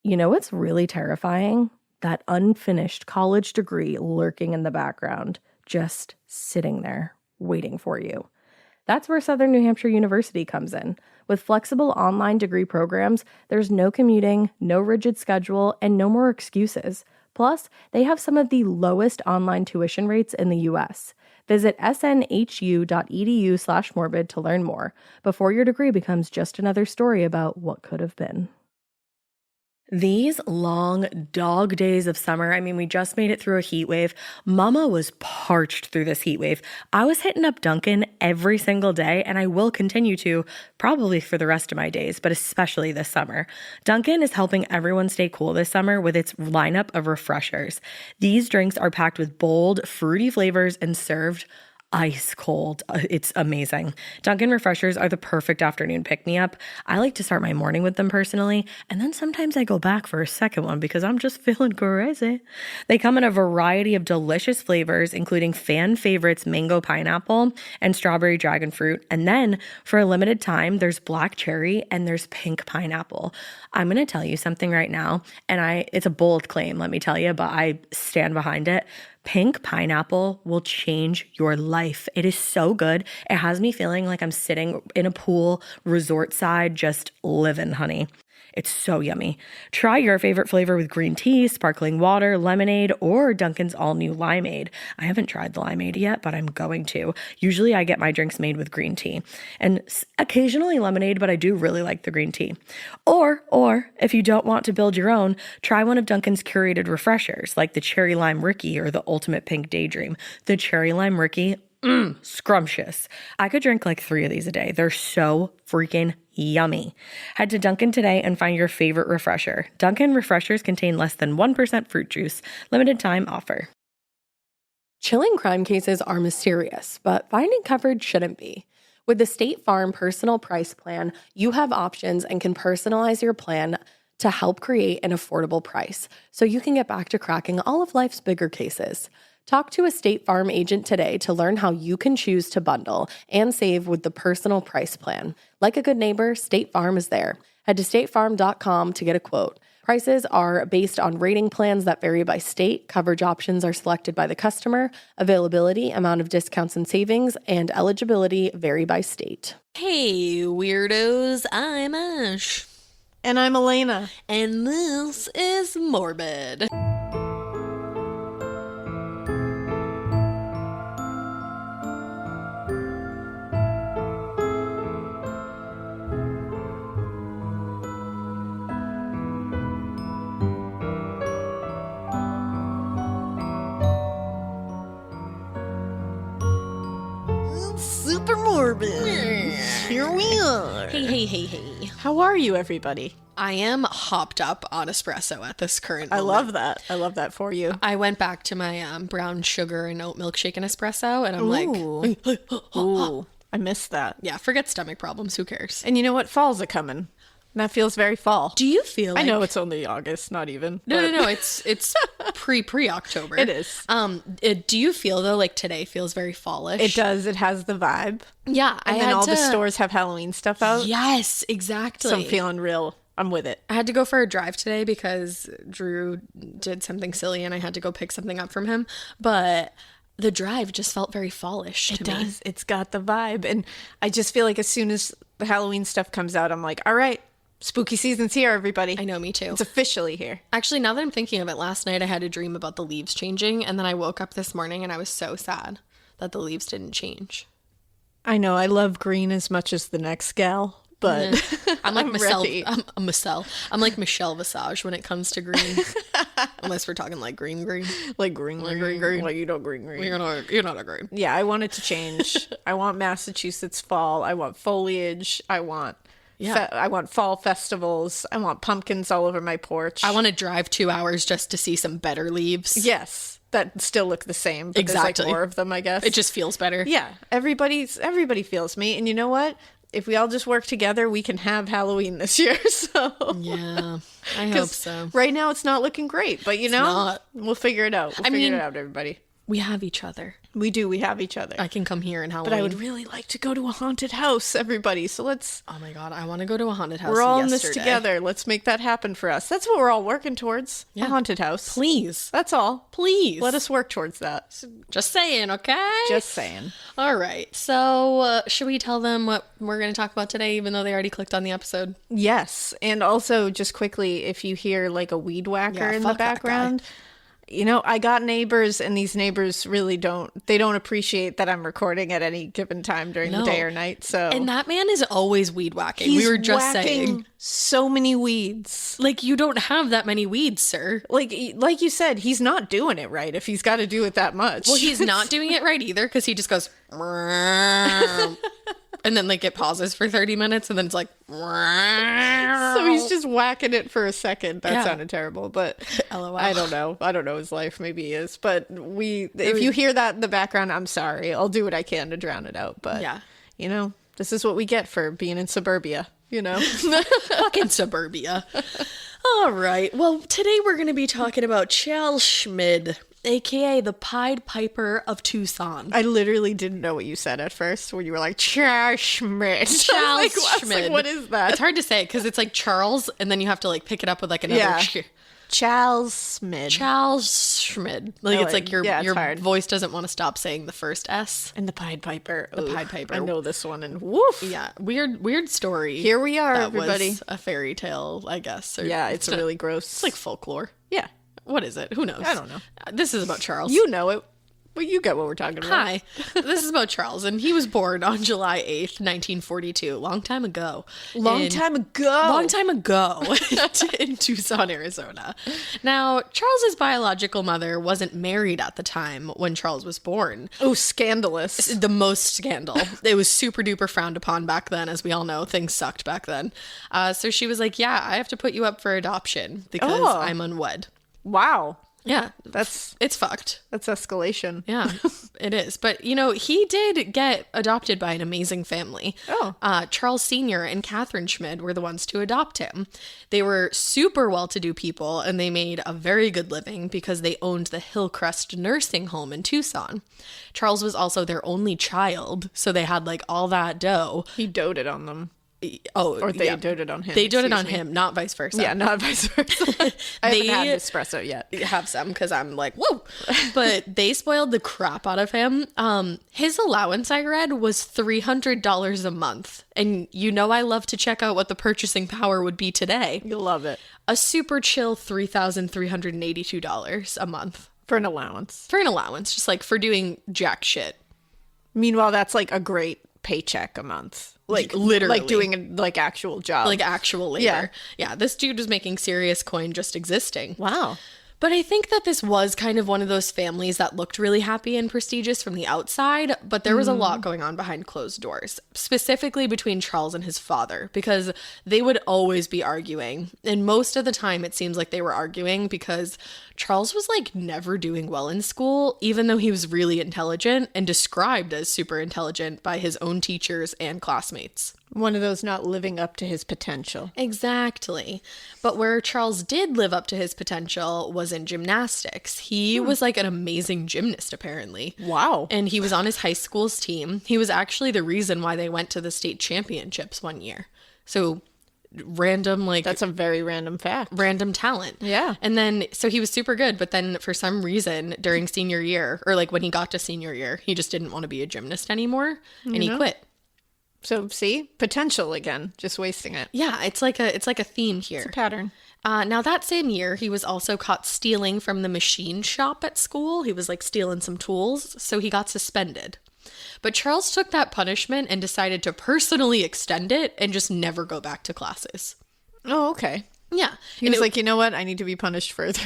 You know what's really terrifying? That unfinished college degree lurking in the background, just sitting there, waiting for you. That's where Southern New Hampshire University comes in. With flexible online degree programs, there's no commuting, no rigid schedule, and no more excuses. Plus, they have some of the lowest online tuition rates in the U.S. Visit snhu.edu/morbid to learn more before your degree becomes just another story about what could have been. These long dog days of summer, I mean, we just made it through a heat wave. Mama was parched through this heat wave. I was hitting up Dunkin' every single day, and I will continue to, probably for the rest of my days, but especially this summer. Dunkin' is helping everyone stay cool this summer with its lineup of refreshers. These drinks are packed with bold, fruity flavors and served ice cold. It's amazing. Dunkin' refreshers are the perfect afternoon pick-me-up. I like to start my morning with them personally, and then sometimes I go back for a second one because I'm just feeling crazy. They come in a variety of delicious flavors, including fan favorites mango pineapple and strawberry dragon fruit. And then for a limited time, there's black cherry and there's pink pineapple. I'm going to tell you something right now, and it's a bold claim, let me tell you, but I stand behind it. Pink pineapple will change your life. It is so good. It has me feeling like I'm sitting in a pool, resort side, just living, honey. It's so yummy. Try your favorite flavor with green tea, sparkling water, lemonade, or Dunkin's all-new limeade. I haven't tried the limeade yet, but I'm going to. Usually I get my drinks made with green tea and occasionally lemonade, but I do really like the green tea. Or if you don't want to build your own, try one of Dunkin's curated refreshers like the Cherry Lime Ricky or the Ultimate Pink Daydream. The Cherry Lime Ricky, scrumptious. I could drink like 3 of these a day. They're so freaking yummy. Head to Dunkin' today and find your favorite refresher. Dunkin' refreshers contain less than 1% fruit juice. Limited time offer. Chilling crime cases are mysterious, but finding coverage shouldn't be. With the State Farm Personal Price Plan, you have options and can personalize your plan to help create an affordable price so you can get back to cracking all of life's bigger cases. Talk to a State Farm agent today to learn how you can choose to bundle and save with the Personal Price Plan. Like a good neighbor, State Farm is there. Head to statefarm.com to get a quote. Prices are based on rating plans that vary by state. Coverage options are selected by the customer. Availability, amount of discounts and savings, and eligibility vary by state. Hey, weirdos, I'm Ash. And I'm Alaina. And this is Morbid. Super morbid. Here we are. Hey. How are you, everybody? I am hopped up on espresso at this current I moment. love that. I love that for you. I went back to my brown sugar and oat milkshake and espresso, and I'm like, Ooh, I missed that. yeah, forget stomach problems. Who cares? And you know what? Fall's a coming. That feels very fall. Do you feel like... I know it's only August, not even. No, it's pre-October. It is. Do you feel, though, like today feels very fallish? It does. It has the vibe. Yeah. And then all the stores have Halloween stuff out. Yes, exactly. So I'm feeling real. I'm with it. I had to go for a drive today because Drew did something silly and I had to go pick something up from him. But the drive just felt very fallish to me. It does. It's got the vibe. And I just feel like as soon as the Halloween stuff comes out, I'm like, all right, spooky season's here, everybody. I know, me too. It's officially here. Actually, now that I'm thinking of it, last night I had a dream about the leaves changing. And then I woke up this morning and I was so sad that the leaves didn't change. I know. I love green as much as the next gal. But I'm like ready. I'm like Michelle Visage when it comes to green. Unless we're talking like green. Like green. Like you know green. You're not a green. Yeah, I want it to change. I want Massachusetts fall. I want foliage. I want fall festivals. I want pumpkins all over my porch. I want to drive 2 hours just to see some better leaves. Yes. That still look the same. But exactly. There's like more of them, I guess. It just feels better. Yeah. Everybody feels me. And you know what? If we all just work together, we can have Halloween this year. So yeah, I hope so. Right now, it's not looking great, but you know, we'll figure it out. We'll figure it out, everybody. We have each other. We do. We have each other. I can come here in Halloween. But I would really like to go to a haunted house, everybody. So let's... Oh my God, I want to go to a haunted house. We're all in this together. Let's make that happen for us. That's what we're all working towards. Yeah. A haunted house. Please. That's all. Please. Let us work towards that. Just saying, okay? Just saying. All right. So should we tell them what we're going to talk about today, even though they already clicked on the episode? Yes. And also, just quickly, if you hear like a weed whacker in the background... You know, I got neighbors, and these neighbors really don't appreciate that I'm recording at any given time during the day or night. So, and that man is always weed whacking. We were just saying so many weeds. Like, you don't have that many weeds, sir. Like you said, he's not doing it right if he's got to do it that much. Well, he's not doing it right either, because he just goes... And then like it pauses for 30 minutes and then it's like... So he's just whacking it for a second. That sounded terrible, but LOL. I don't know. I don't know his life. Maybe he is. But if you hear that in the background, I'm sorry. I'll do what I can to drown it out. But, you know, this is what we get for being in suburbia, you know? Fucking suburbia. All right. Well, today we're going to be talking about Charles Schmid, a.k.a. the Pied Piper of Tucson. I literally didn't know what you said at first when you were like, Charles Schmid. Charles Schmid. Like, what is that? It's hard to say because it's like Charles, and then you have to like pick it up with like another Charles Schmid. Charles Schmid. Like, it's like your hard. voice doesn't want to stop saying the first S. And the Pied Piper. The Pied Piper. I know this one, and woof. Yeah. Weird story. Here we are, that everybody. Was a fairy tale, I guess. Or it's really gross. It's like folklore. Yeah. What is it? Who knows? I don't know. This is about Charles. You know it. Well, you get what we're talking about. Hi. This is about Charles, and he was born on July 8th, 1942. Long time ago. Long time ago in Tucson, Arizona. Now, Charles's biological mother wasn't married at the time when Charles was born. Oh, scandalous. The most scandal. It was super duper frowned upon back then, as we all know. Things sucked back then. So she was like, yeah, I have to put you up for adoption because I'm unwed. Wow. Yeah. It's fucked. That's escalation. Yeah, it is. But, you know, he did get adopted by an amazing family. Oh. Charles Sr. and Catherine Schmid were the ones to adopt him. They were super well-to-do people, and they made a very good living because they owned the Hillcrest Nursing Home in Tucson. Charles was also their only child, so they had, like, all that dough. He doted on them. Oh, or they doted on him. They doted on him, not vice versa. Yeah, not vice versa. I haven't had an espresso yet. Have some because I'm like, whoa. But they spoiled the crap out of him. His allowance, I read, was $300 a month. And you know I love to check out what the purchasing power would be today. You'll love it. A super chill $3,382 a month. For an allowance. For an allowance, just like for doing jack shit. Meanwhile, that's like a great paycheck a month. Like literally, like doing a actual job, like actual labor. Yeah, this dude was making serious coin just existing. Wow. But I think that this was kind of one of those families that looked really happy and prestigious from the outside, but there was a lot going on behind closed doors, specifically between Charles and his father, because they would always be arguing. And most of the time it seems like they were arguing because Charles was like never doing well in school, even though he was really intelligent and described as super intelligent by his own teachers and classmates. One of those not living up to his potential. Exactly. But where Charles did live up to his potential was in gymnastics. He was like an amazing gymnast, apparently. Wow. And he was on his high school's team. He was actually the reason why they went to the state championships one year. So random, like... That's a very random fact. Random talent. Yeah. And then, so he was super good, but then for some reason during senior year, or like when he got to senior year, he just didn't want to be a gymnast anymore, and he quit. So see, potential again, just wasting it. Yeah, it's like a theme here. It's a pattern. Now that same year, he was also caught stealing from the machine shop at school. He was like stealing some tools, so he got suspended. But Charles took that punishment and decided to personally extend it and just never go back to classes. Oh, okay. Yeah. He was like, you know what? I need to be punished further.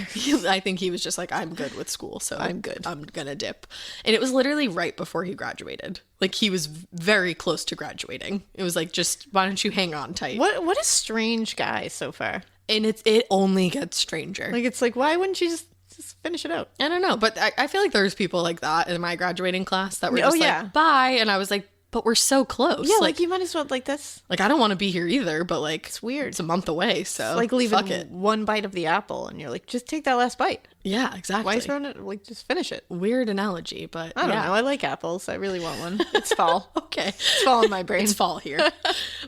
I think he was just like, I'm good with school, so I'm good. I'm gonna dip. And it was literally right before he graduated. Like, he was very close to graduating. It was like, just, why don't you hang on tight? What a strange guy so far. And it only gets stranger. Like, it's like, why wouldn't you just finish it out? I don't know, but I feel like there's people like that in my graduating class that were just like, bye. And I was like, but we're so close. Yeah, like you might as well, like, that's... Like, I don't want to be here either, but, like... It's weird. It's a month away, so it's like leaving fuck it. one bite of the apple, and you're like, just take that last bite. Yeah, exactly. Why throwing it? Like, just finish it. Weird analogy, but I don't know. I like apples. I really want one. It's fall. Okay. It's fall in my brain. It's fall here.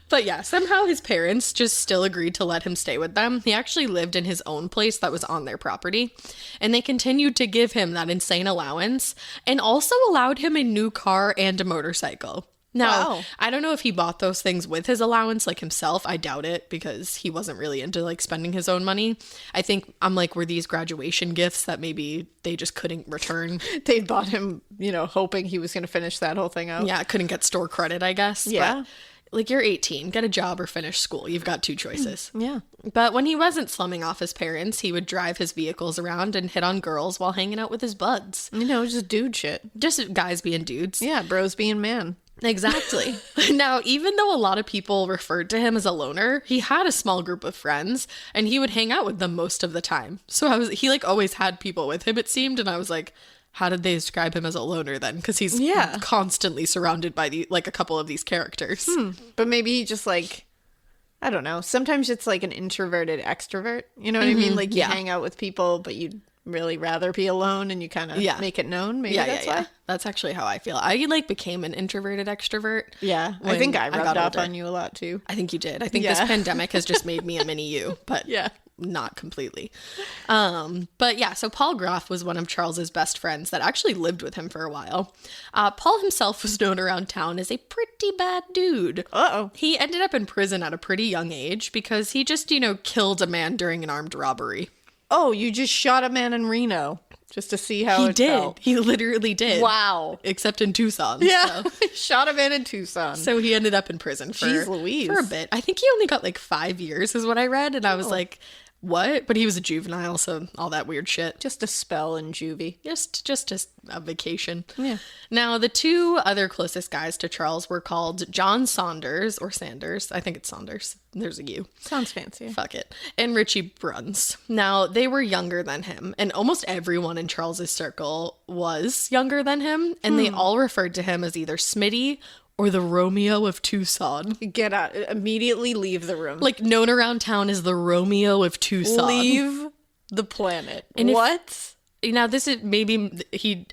But yeah, somehow his parents just still agreed to let him stay with them. He actually lived in his own place that was on their property, and they continued to give him that insane allowance and also allowed him a new car and a motorcycle. Now, Wow. I don't know if he bought those things with his allowance, like himself. I doubt it, because he wasn't really into like spending his own money. I think I'm like, were these graduation gifts that maybe they just couldn't return? They bought him, hoping he was going to finish that whole thing out. Yeah, couldn't get store credit, I guess. Yeah. But, like, you're 18, get a job or finish school. You've got two choices. Yeah. But when he wasn't slumming off his parents, he would drive his vehicles around and hit on girls while hanging out with his buds. Just dude shit. Just guys being dudes. Yeah, bros being man. Exactly. Now, even though a lot of people referred to him as a loner, he had a small group of friends, and he would hang out with them most of the time. So he like always had people with him, it seemed, and I was like, how did they describe him as a loner then? Because he's constantly surrounded by a couple of these characters. But maybe he just like, I don't know. Sometimes it's like an introverted extrovert. You know what I mean? Like you hang out with people, but you'd really rather be alone, and you kind of make it known. Maybe that's why. That's actually how I feel. I like became an introverted extrovert. Yeah. I think I rubbed off on you a lot too. I think you did. I think this pandemic has just made me a mini you, but not completely. But yeah, so Paul Groff was one of Charles's best friends that actually lived with him for a while. Paul himself was known around town as a pretty bad dude. Uh-oh. He ended up in prison at a pretty young age because he just, killed a man during an armed robbery. Oh, you just shot a man in Reno just to see how it felt. He literally did. Wow. Except in Tucson. Yeah. So. Shot a man in Tucson. So he ended up in prison for a bit. I think he only got like 5 years is what I read. And I was like, what? But he was a juvenile, so all that weird shit. Just a spell in juvie. Just a vacation. Yeah. Now, the two other closest guys to Charles were called John Saunders, or Sanders. I think it's Saunders. There's a U. Sounds fancy. Fuck it. And Richie Bruns. Now, they were younger than him, and almost everyone in Charles's circle was younger than him, and they all referred to him as either Smitty or the Romeo of Tucson. Get out. Immediately leave the room. Like, known around town as the Romeo of Tucson. Leave the planet. And what? Now, this is maybe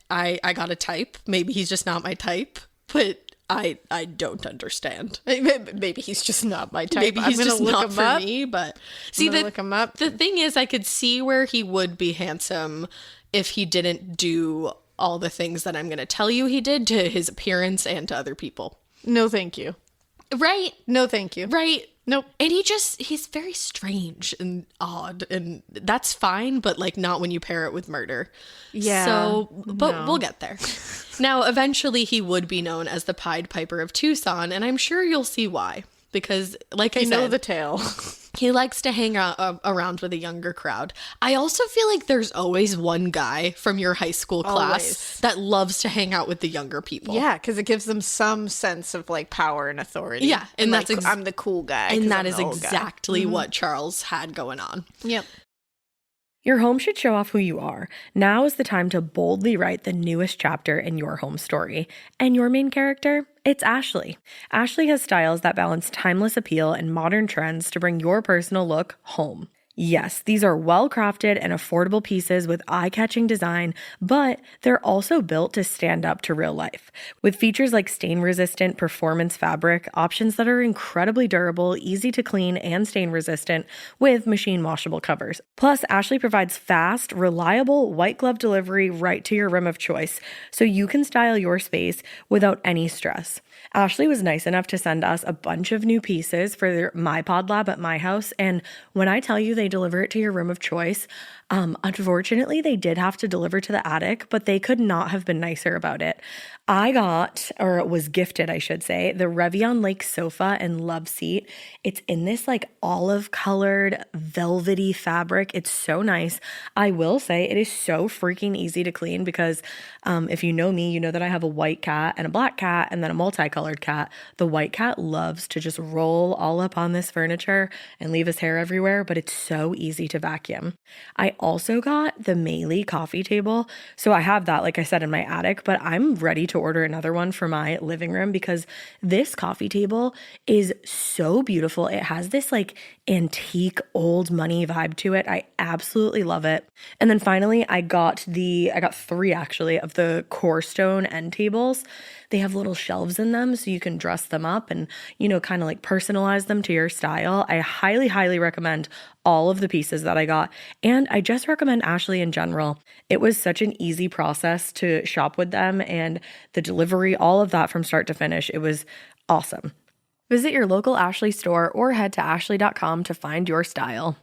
I got a type. Maybe he's just not my type, but I don't understand. Maybe he's just not my type. Maybe he's just not for up. me, but see, look him up. The thing is, I could see where he would be handsome if he didn't do all the things that I'm going to tell you he did to his appearance and to other people. No, thank you. Right? No, thank you. Right? Nope. And he's very strange and odd, and that's fine, but like not when you pair it with murder. Yeah. So, but we'll get there. Now, eventually he would be known as the Pied Piper of Tucson, and I'm sure you'll see why. Because, like I said, know the tale. He likes to hang out around with a younger crowd. I also feel like there's always one guy from your high school class that loves to hang out with the younger people. Yeah, because it gives them some sense of like power and authority. Yeah, and that's like, I'm the cool guy. And that is exactly what Charles had going on. Yep. Your home should show off who you are. Now is the time to boldly write the newest chapter in your home story. And your main character? It's Ashley. Ashley has styles that balance timeless appeal and modern trends to bring your personal look home. Yes, these are well-crafted and affordable pieces with eye-catching design, but they're also built to stand up to real life. With features like stain-resistant performance fabric, options that are incredibly durable, easy to clean, and stain-resistant with machine-washable covers. Plus, Ashley provides fast, reliable, white-glove delivery right to your room of choice, so you can style your space without any stress. Ashley was nice enough to send us a bunch of new pieces for my pod lab at my house, and when I tell you they deliver it to your room of choice, unfortunately they did have to deliver to the attic, but they could not have been nicer about it. I got, or was gifted, I should say, the Revion Lake sofa and love seat. It's in this like olive colored velvety fabric. It's so nice. I will say it is so freaking easy to clean because if you know me, you know that I have a white cat and a black cat and then a multicolored cat. The white cat loves to just roll all up on this furniture and leave his hair everywhere, but it's so so easy to vacuum. I also got the Milie coffee table. So I have that, like I said, in my attic, but I'm ready to order another one for my living room because this coffee table is so beautiful. It has this like antique old money vibe to it. I absolutely love it. And then finally, I got 3 actually of the core stone end tables. They have little shelves in them so you can dress them up and, kind of like personalize them to your style. I highly, highly recommend all of the pieces that I got. And I just recommend Ashley in general. It was such an easy process to shop with them, and the delivery, all of that from start to finish. It was awesome. Visit your local Ashley store or head to ashley.com to find your style.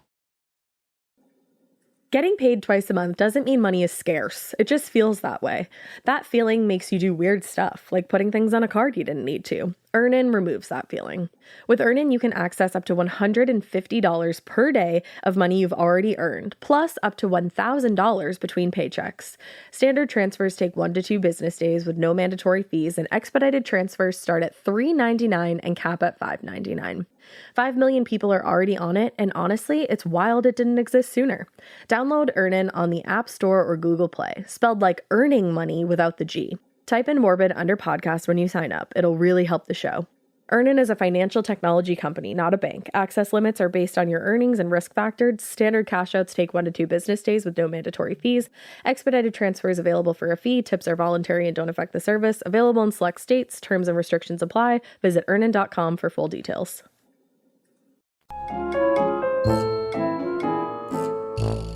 Getting paid twice a month doesn't mean money is scarce. It just feels that way. That feeling makes you do weird stuff, like putting things on a card you didn't need to. Earnin removes that feeling. With Earnin, you can access up to $150 per day of money you've already earned, plus up to $1,000 between paychecks. Standard transfers take 1 to 2 business days with no mandatory fees, and expedited transfers start at $3.99 and cap at $5.99. 5 million people are already on it, and honestly, it's wild it didn't exist sooner. Download Earnin on the App Store or Google Play, spelled like earning money without the G. Type in Morbid under podcast when you sign up. It'll really help the show. Earnin is a financial technology company, not a bank. Access limits are based on your earnings and risk factors. Standard cash outs take 1 to 2 business days with no mandatory fees. Expedited transfers available for a fee. Tips are voluntary and don't affect the service. Available in select states. Terms and restrictions apply. Visit earnin.com for full details.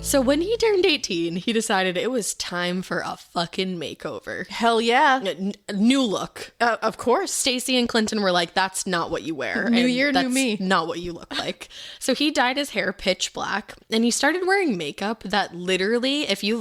So when he turned 18, he decided it was time for a fucking makeover. Hell yeah. New look. Of course. Stacy and Clinton were like, that's not what you wear. New and year, that's new me. Not what you look like. So he dyed his hair pitch black, and he started wearing makeup that literally, if you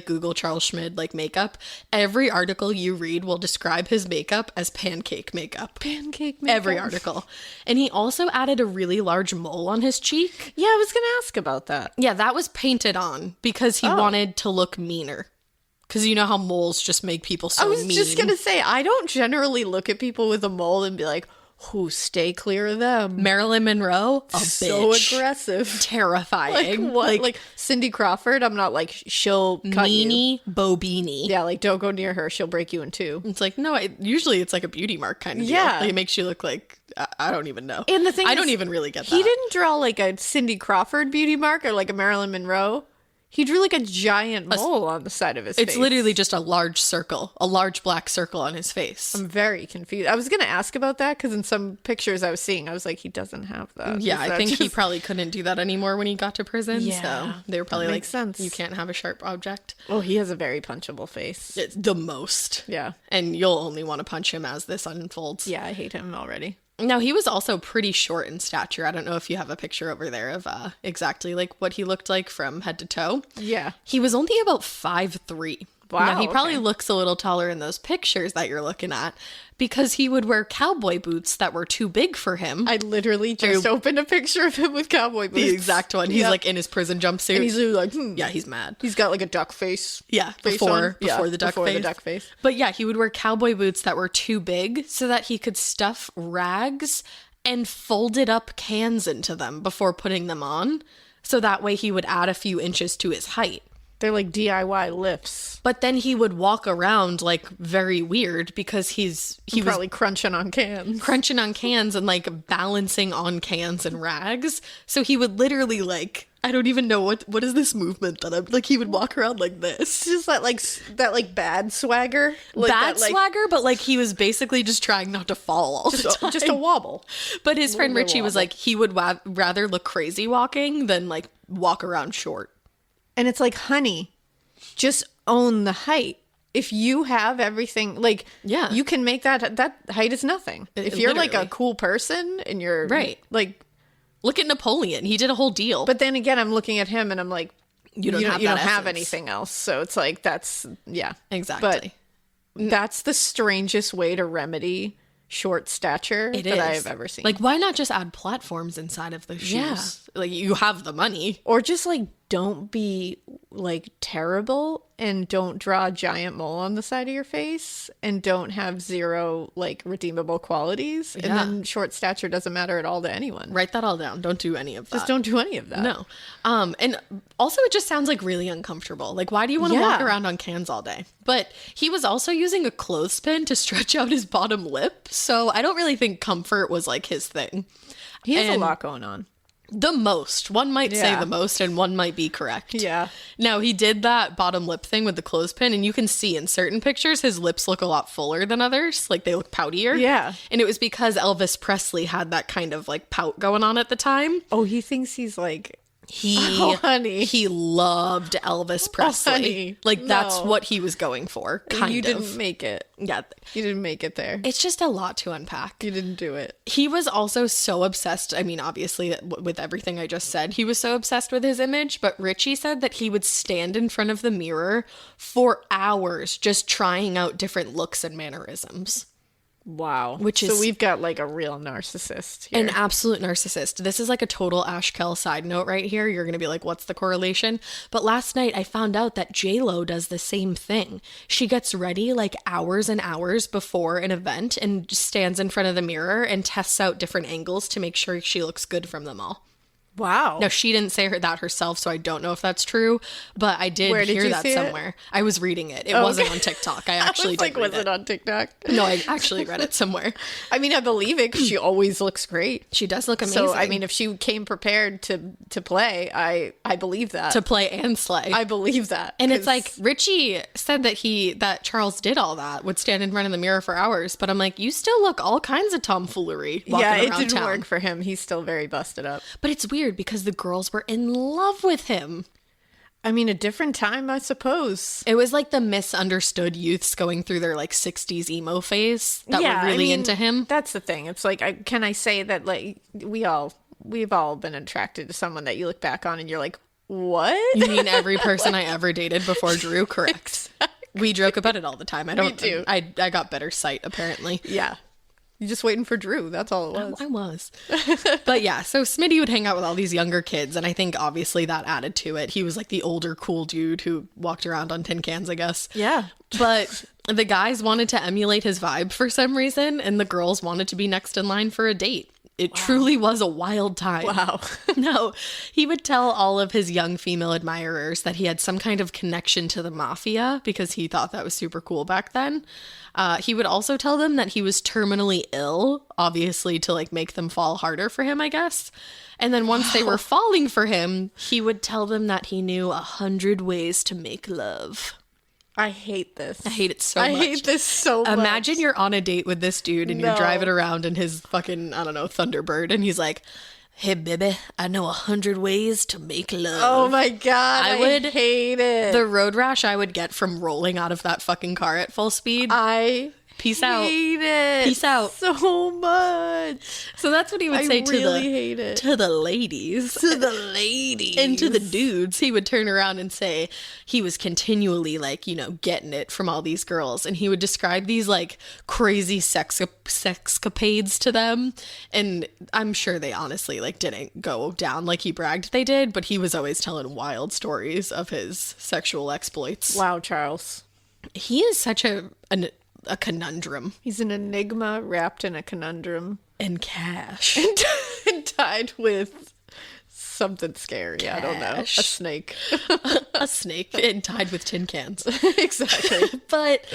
Google Charles Schmid like makeup, every article you read will describe his makeup as pancake makeup. Pancake makeup. Every article. And he also added a really large mole on his cheek. Yeah, I was going to ask about that. Yeah, that was painted on because he wanted to look meaner. Because you know how moles just make people so mean. I was just going to say, I don't generally look at people with a mole and be like, who stay clear of them. Marilyn Monroe, a so bitch. Aggressive. Terrifying. Like what? Like Cindy Crawford, I'm not like, she'll cut Meanie Bobini. Yeah, like don't go near her. She'll break you in 2. It's like, no, usually it's like a beauty mark kind of deal. Yeah. Like, it makes you look like, I don't even know. And the thing I is, don't even really get that. He didn't draw like a Cindy Crawford beauty mark or like a Marilyn Monroe. He drew like a giant mole on the side of his face. It's literally just a large circle, a large black circle on his face. I'm very confused. I was going to ask about that because in some pictures I was seeing, I was like, he doesn't have that. Yeah, I think he probably couldn't do that anymore when he got to prison. Yeah, so they were probably like, makes sense. You can't have a sharp object. Oh, he has a very punchable face. It's the most. Yeah. And you'll only want to punch him as this unfolds. Yeah, I hate him already. Now, he was also pretty short in stature. I don't know if you have a picture over there of exactly like what he looked like from head to toe. Yeah. He was only about 5'3". Wow. Now, he probably looks a little taller in those pictures that you're looking at because he would wear cowboy boots that were too big for him. I literally just opened a picture of him with cowboy boots. The exact one. He's like in his prison jumpsuit. And he's like, yeah, he's mad. He's got like a duck face. Yeah, before the duck face. But yeah, he would wear cowboy boots that were too big so that he could stuff rags and folded up cans into them before putting them on. So that way he would add a few inches to his height. They're like DIY lifts. But then he would walk around like very weird because he was probably crunching on cans and like balancing on cans and rags. So he would literally like, I don't even know what is this movement that I'm like, he would walk around like this. Just that bad swagger. Like swagger, but like he was basically just trying not to fall all the time. Just a wobble. But his friend Richie was like, he would rather look crazy walking than like walk around short. And it's like, honey, just own the height. If you have everything, like, yeah, you can make that height is nothing. If you're literally. like a cool person and you're right, like, look at Napoleon. He did a whole deal. But then again, I'm looking at him and I'm like, you don't have essence. anything else. So it's like, that's, yeah. Exactly. But that's the strangest way to remedy short stature that I have ever seen. Like, why not just add platforms inside of the shoes? Yeah. Like, you have the money. Or just like, don't be like terrible and don't draw a giant mole on the side of your face and don't have zero like redeemable qualities. And then short stature doesn't matter at all to anyone. Write that all down. Don't do any of that. Just don't do any of that. No. And also it just sounds like really uncomfortable. Like, why do you want to walk around on cans all day? But he was also using a clothespin to stretch out his bottom lip. So I don't really think comfort was like his thing. He has a lot going on. The most. One might say the most, and one might be correct. Yeah. Now, he did that bottom lip thing with the clothespin, and you can see in certain pictures his lips look a lot fuller than others. Like, they look poutier. Yeah. And it was because Elvis Presley had that kind of, like, pout going on at the time. Oh, he thinks he's like... He loved Elvis Presley. Honey, like, that's what he was going for, kind of. You didn't make it. Yeah. You didn't make it there. It's just a lot to unpack. You didn't do it. He was also so obsessed. I mean, obviously, with everything I just said, he was so obsessed with his image. But Richie said that he would stand in front of the mirror for hours just trying out different looks and mannerisms. Wow. Which is... So we've got like a real narcissist here. An absolute narcissist. This is like a total Ash Kell side note right here. You're going to be like, what's the correlation? But last night I found out that J-Lo does the same thing. She gets ready like hours and hours before an event and stands in front of the mirror and tests out different angles to make sure she looks good from them all. Wow. Now, she didn't say that herself, so I don't know if that's true, but I did hear that somewhere. I was reading it. It wasn't on TikTok. I actually did read was it on TikTok? No, I actually read it somewhere. I mean, I believe it because she always looks great. She does look amazing. So, I mean, if she came prepared to play, I believe that. To play and slay. I believe that. And it's like, Richie said that Charles did all that, would stand in front of the mirror for hours, but I'm like, you still look all kinds of tomfoolery walking around town. It didn't work for him. He's still very busted up. But it's weird because the girls were in love with him. I mean, a different time, I suppose. It was like the misunderstood youths going through their like 60s emo phase that were really into him. That's the thing. It's like, can I say that like we've all been attracted to someone that you look back on and you're like, what? You mean every person I ever dated before Drew? Correct. Exactly. We joke about it all the time. We do. I got better sight apparently. Yeah. You're just waiting for Drew. That's all it was. I was. But yeah, so Smitty would hang out with all these younger kids, and I think obviously that added to it. He was like the older cool dude who walked around on tin cans, I guess. Yeah. But the guys wanted to emulate his vibe for some reason, and the girls wanted to be next in line for a date. It truly was a wild time. Wow. No, he would tell all of his young female admirers that he had some kind of connection to the mafia because he thought that was super cool back then. He would also tell them that he was terminally ill, obviously to like make them fall harder for him, I guess. And then once they were falling for him, he would tell them that he knew 100 ways to make love. I hate this. I hate it so much. I hate this so much. Imagine you're on a date with this dude and you're driving around in his fucking, I don't know, Thunderbird, and he's like, hey, baby, I know 100 ways to make love. Oh my God. I would hate it. The road rash I would get from rolling out of that fucking car at full speed. Peace out. Hate it. Peace out. So much. So that's what he would say hate it. To the ladies. To the ladies. And to the dudes. He would turn around and say he was continually like, you know, getting it from all these girls. And he would describe these like crazy sexcapades to them. And I'm sure they honestly like didn't go down like he bragged they did. But he was always telling wild stories of his sexual exploits. Wow, Charles. He is such a conundrum. He's an enigma wrapped in a conundrum. And cash. And tied with something scary. Cash. I don't know. A snake. A snake and tied with tin cans. Exactly. But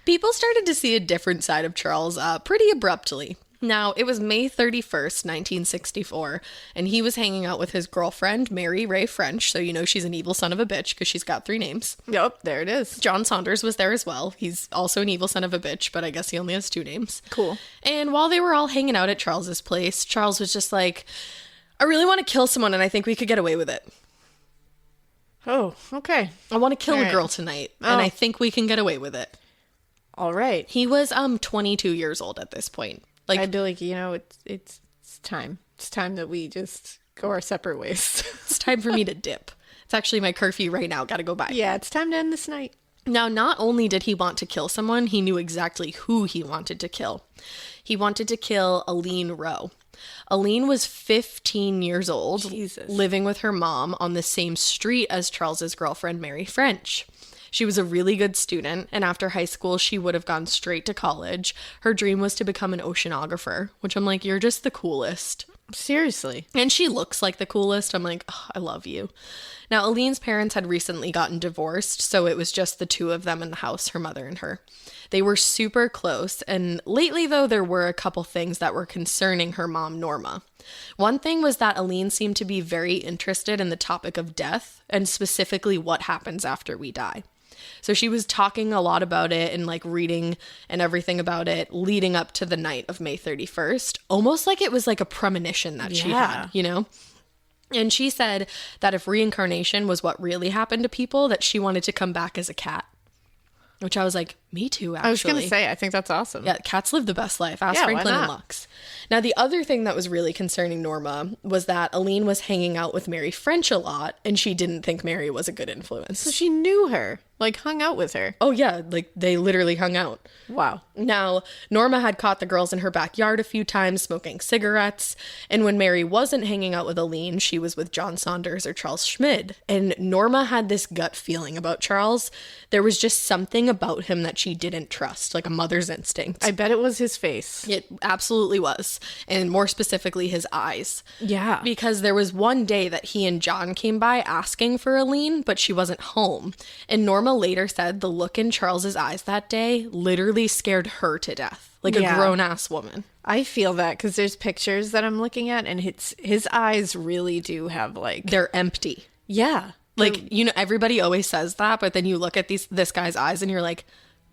people started to see a different side of Charles pretty abruptly. Now, it was May 31st, 1964, and he was hanging out with his girlfriend, Mary Ray French, so you know she's an evil son of a bitch because she's got 3 names. Yep, there it is. John Saunders was there as well. He's also an evil son of a bitch, but I guess he only has 2 names. Cool. And while they were all hanging out at Charles's place, Charles was just like, I really want to kill someone and I think we could get away with it. Oh, okay. I want to kill a girl tonight and I think we can get away with it. All right. He was 22 years old at this point. Like, I'd be like, you know, it's time. It's time that we just go our separate ways. It's time for me to dip. It's actually my curfew right now. Gotta go by. Yeah, it's time to end this night. Now, not only did he want to kill someone, he knew exactly who he wanted to kill. He wanted to kill Aline Rowe. Alaina was 15 years old, Jesus. living with her mom on the same street as Charles's girlfriend, Mary French. She was a really good student, and after high school, she would have gone straight to college. Her dream was to become an oceanographer, which I'm like, you're just the coolest. Seriously. And she looks like the coolest. I'm like, oh, I love you. Now, Alaina's parents had recently gotten divorced, so it was just the two of them in the house, her mother and her. They were super close, and lately, though, there were a couple things that were concerning her mom, Norma. One thing was that Alaina seemed to be very interested in the topic of death, and specifically what happens after we die. So she was talking a lot about it and like reading and everything about it leading up to the night of May 31st, almost like it was like a premonition that she had, you know? And she said that if reincarnation was what really happened to people, that she wanted to come back as a cat. Which I was like, me too, actually. I was going to say, I think that's awesome. Yeah, cats live the best life. Ask Yeah, Franklin why and not? Lux. Now, the other thing that was really concerning Norma was that Alaina was hanging out with Mary French a lot, and she didn't think Mary was a good influence. So she knew her, like hung out with her. Oh, yeah, like they literally hung out. Wow. Now, Norma had caught the girls in her backyard a few times smoking cigarettes, and when Mary wasn't hanging out with Alaina, she was with John Saunders or Charles Schmid. And Norma had this gut feeling about Charles. There was just something about him that she didn't trust, like a mother's instinct. I bet it was his face. It absolutely was, and more specifically, his eyes. Yeah. Because there was one day that he and John came by asking for Alaina, but she wasn't home. And Norma later said the look in Charles's eyes that day literally scared her to death, like a Yeah. grown-ass woman. I feel that because there's pictures that I'm looking at, and his eyes really do have like... They're empty. Yeah. Like, you know, everybody always says that, but then you look at this guy's eyes and you're like,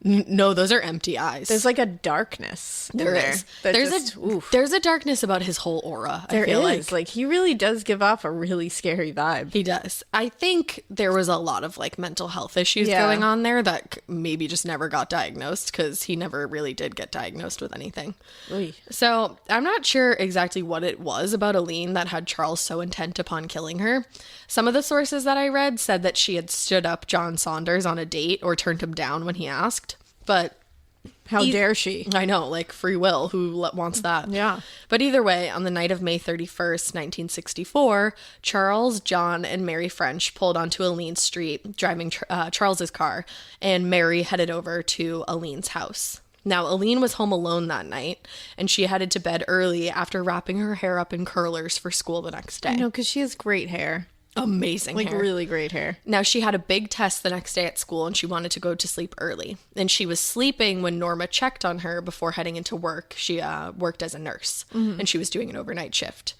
no, those are empty eyes. There's like a darkness in There there. is. that There's just- oof. there's a darkness about his whole aura. There I feel is. Like, he really does give off a really scary vibe. He does. I think there was a lot of like mental health issues Yeah. going on there that maybe just never got diagnosed because he never really did get diagnosed with anything. Oy. So I'm not sure exactly what it was about Alaina that had Charles so intent upon killing her. Some of the sources that I read said that she had stood up John Saunders on a date or turned him down when he asked. But How dare she? I know, like free will. Who wants that? Yeah. But either way, on the night of May 31st, 1964, Charles, John, and Mary French pulled onto Alaina Street, driving Charles's car, and Mary headed over to Alaina's house. Now, Alaina was home alone that night, and she headed to bed early after wrapping her hair up in curlers for school the next day. I know, because she has great hair. Amazing Like, hair. really great hair. Now, she had a big test the next day at school and she wanted to go to sleep early. And she was sleeping when Norma checked on her before heading into work. She worked as a nurse and she was doing an overnight shift.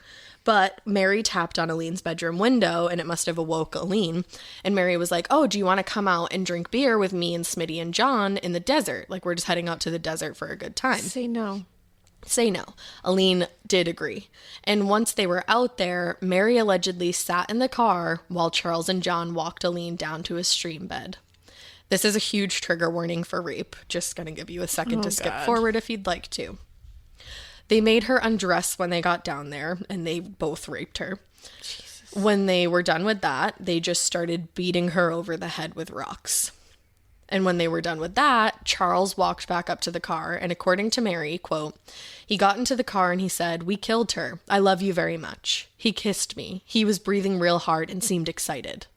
But Mary tapped on Alaina's bedroom window and it must have awoke Alaina. And Mary was like, oh, do you want to come out and drink beer with me and Smitty and John in the desert? Like, we're just heading out to the desert for a good time. Say no. Say no. Alaina did agree. And once they were out there, Mary allegedly sat in the car while Charles and John walked Alaina down to a stream bed. This is a huge trigger warning for rape. Just gonna give you a second to skip God. forward if you'd like to. They made her undress when they got down there, and they both raped her. Jesus. When they were done with that, they just started beating her over the head with rocks. And when they were done with that, Charles walked back up to the car, and according to Mary, quote, he got into the car and he said, we killed her. I love you very much. He kissed me. He was breathing real hard and seemed excited.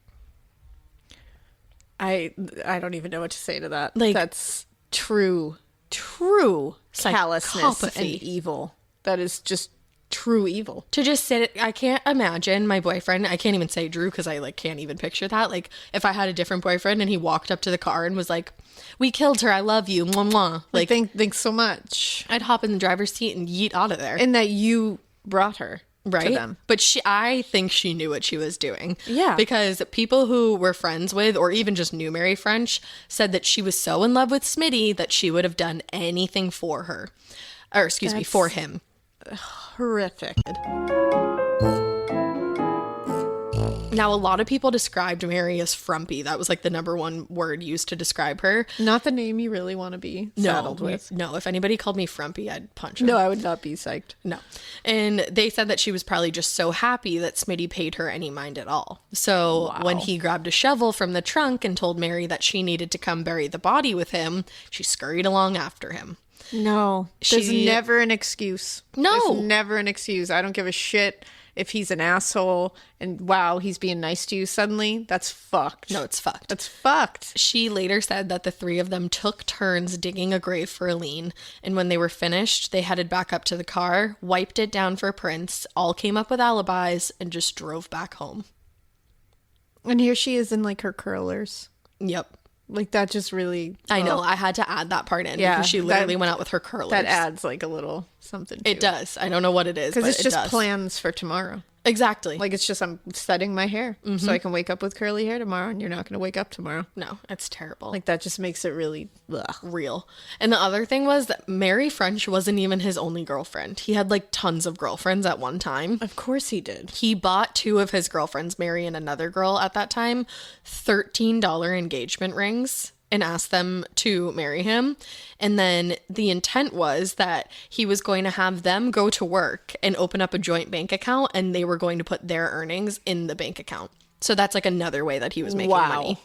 I don't even know what to say to that. Like, that's true callousness and Psychopathy. evil. That is just true evil. To just sit, I can't imagine my boyfriend, I can't even say Drew because I like can't even picture that. Like if I had a different boyfriend and he walked up to the car and was like, we killed her, I love you, mwah, mwah. Like, thanks so much. I'd hop in the driver's seat and yeet out of there. And that you brought her Right. to them. But I think she knew what she was doing. Yeah. Because people who were friends with, or even just knew Mary French, said that she was so in love with Smitty that she would have done anything for her. Or, excuse me, for him. Horrific. Now, a lot of people described Mary as frumpy. That was like the number one word used to describe her. Not the name you really want to be saddled with. No, if anybody called me frumpy, I'd punch them. No, I would not be psyched. No. And they said that she was probably just so happy that Smitty paid her any mind at all. So when he grabbed a shovel from the trunk and told Mary that she needed to come bury the body with him, she scurried along after him. No. There's never an excuse. No. There's never an excuse. I don't give a shit if he's an asshole and wow, he's being nice to you suddenly. That's fucked. No, it's fucked. That's fucked. She later said that the three of them took turns digging a grave for Aline, and when they were finished, they headed back up to the car, wiped it down for prints, all came up with alibis, and just drove back home. And here she is in like her curlers. Yep. Like that just really... I know. I had to add that part in because she literally went out with her curlers. That adds like a little something to it. It does. I don't know what it is, because it's just does. plans for tomorrow. Exactly. Like it's just I'm setting my hair so I can wake up with curly hair tomorrow, and you're not going to wake up tomorrow. No, it's terrible. Like that just makes it really real. And the other thing was that Mary French wasn't even his only girlfriend. He had like tons of girlfriends at one time. Of course he did. He bought two of his girlfriends, Mary and another girl at that time, $13 engagement rings, and asked them to marry him. And then the intent was that he was going to have them go to work and open up a joint bank account, and they were going to put their earnings in the bank account. So that's like another way that he was making money.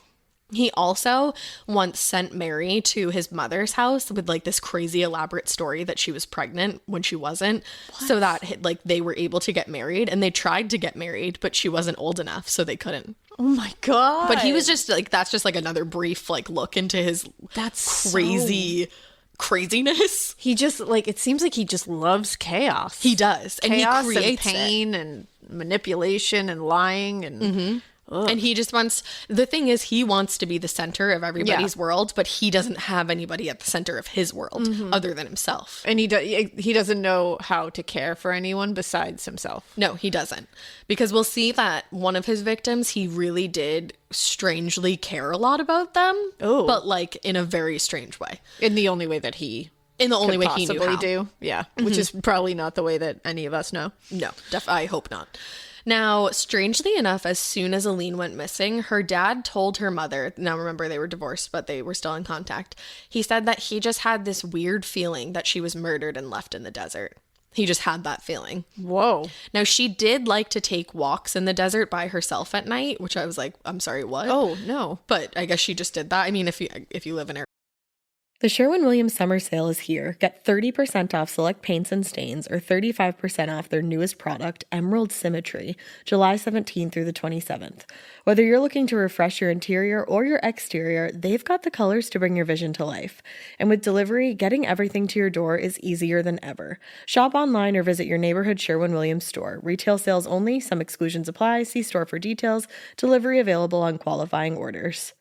He also once sent Mary to his mother's house with like this crazy elaborate story that she was pregnant when she wasn't. What? So that like they were able to get married, and they tried to get married, but she wasn't old enough, so they couldn't. Oh my God. But he was just like, that's just like another brief like look into his craziness. He just like, it seems like he just loves chaos. He does. And chaos he creates and pain and manipulation and lying and and he just wants, the thing is, he wants to be the center of everybody's world, but he doesn't have anybody at the center of his world other than himself. And he doesn't know how to care for anyone besides himself. No, he doesn't. Because we'll see that one of his victims, he really did strangely care a lot about them. Oh. But like in a very strange way. In the only way that he he knew how. do. Yeah. Which is probably not the way that any of us know. No, I hope not. Now, strangely enough, as soon as Aline went missing, her dad told her mother, now remember they were divorced, but they were still in contact. He said that he just had this weird feeling that she was murdered and left in the desert. He just had that feeling. Whoa. Now, she did like to take walks in the desert by herself at night, which I was like, I'm sorry, what? Oh, no. But I guess she just did that. I mean, if you live in Arizona. The Sherwin-Williams summer sale is here. Get 30% off select paints and stains or 35% off their newest product, Emerald Symmetry, July 17th through the 27th. Whether you're looking to refresh your interior or your exterior, they've got the colors to bring your vision to life. And with delivery, getting everything to your door is easier than ever. Shop online or visit your neighborhood Sherwin-Williams store. Retail sales only. Some exclusions apply. See store for details. Delivery available on qualifying orders.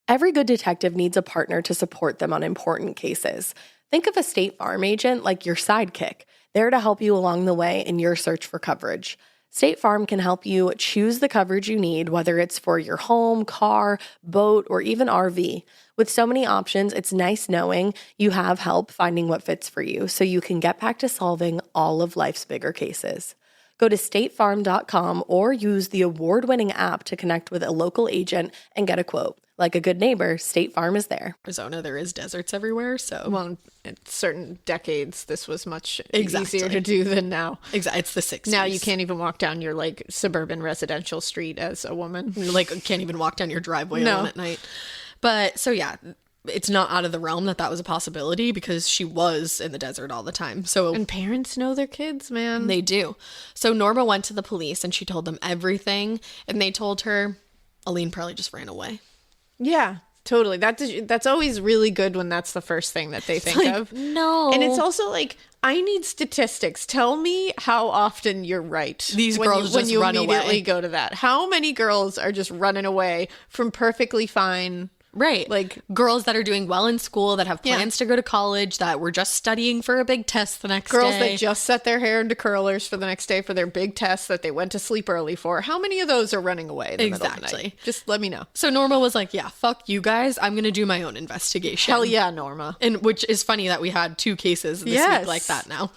Every good detective needs a partner to support them on important cases. Think of a State Farm agent like your sidekick, there to help you along the way in your search for coverage. State Farm can help you choose the coverage you need, whether it's for your home, car, boat, or even RV. With so many options, it's nice knowing you have help finding what fits for you so you can get back to solving all of life's bigger cases. Go to statefarm.com or use the award-winning app to connect with a local agent and get a quote. Like a good neighbor, State Farm is there. Arizona, there is deserts everywhere, so... Well, in certain decades, this was much easier to do than now. Exactly. It's the 60s. Now you can't even walk down your, like, suburban residential street as a woman. Like, can't even walk down your driveway alone at night. But, so yeah, it's not out of the realm that was a possibility because she was in the desert all the time. And parents know their kids, man. They do. So Norma went to the police and she told them everything. And they told her, Aline probably just ran away. Yeah, totally. That's always really good when that's the first thing that they think of. No. And it's also like, I need statistics. Tell me how often you're right. These girls just run away. When you immediately go to that. How many girls are just running away from perfectly fine... Right. Like girls that are doing well in school, that have plans to go to college, that were just studying for a big test the next day. Girls that just set their hair into curlers for the next day for their big test that they went to sleep early for. How many of those are running away in the middle of the night? Just let me know. So Norma was like, yeah, fuck you guys. I'm going to do my own investigation. Hell yeah, Norma. And which is funny that we had 2 cases this week like that now.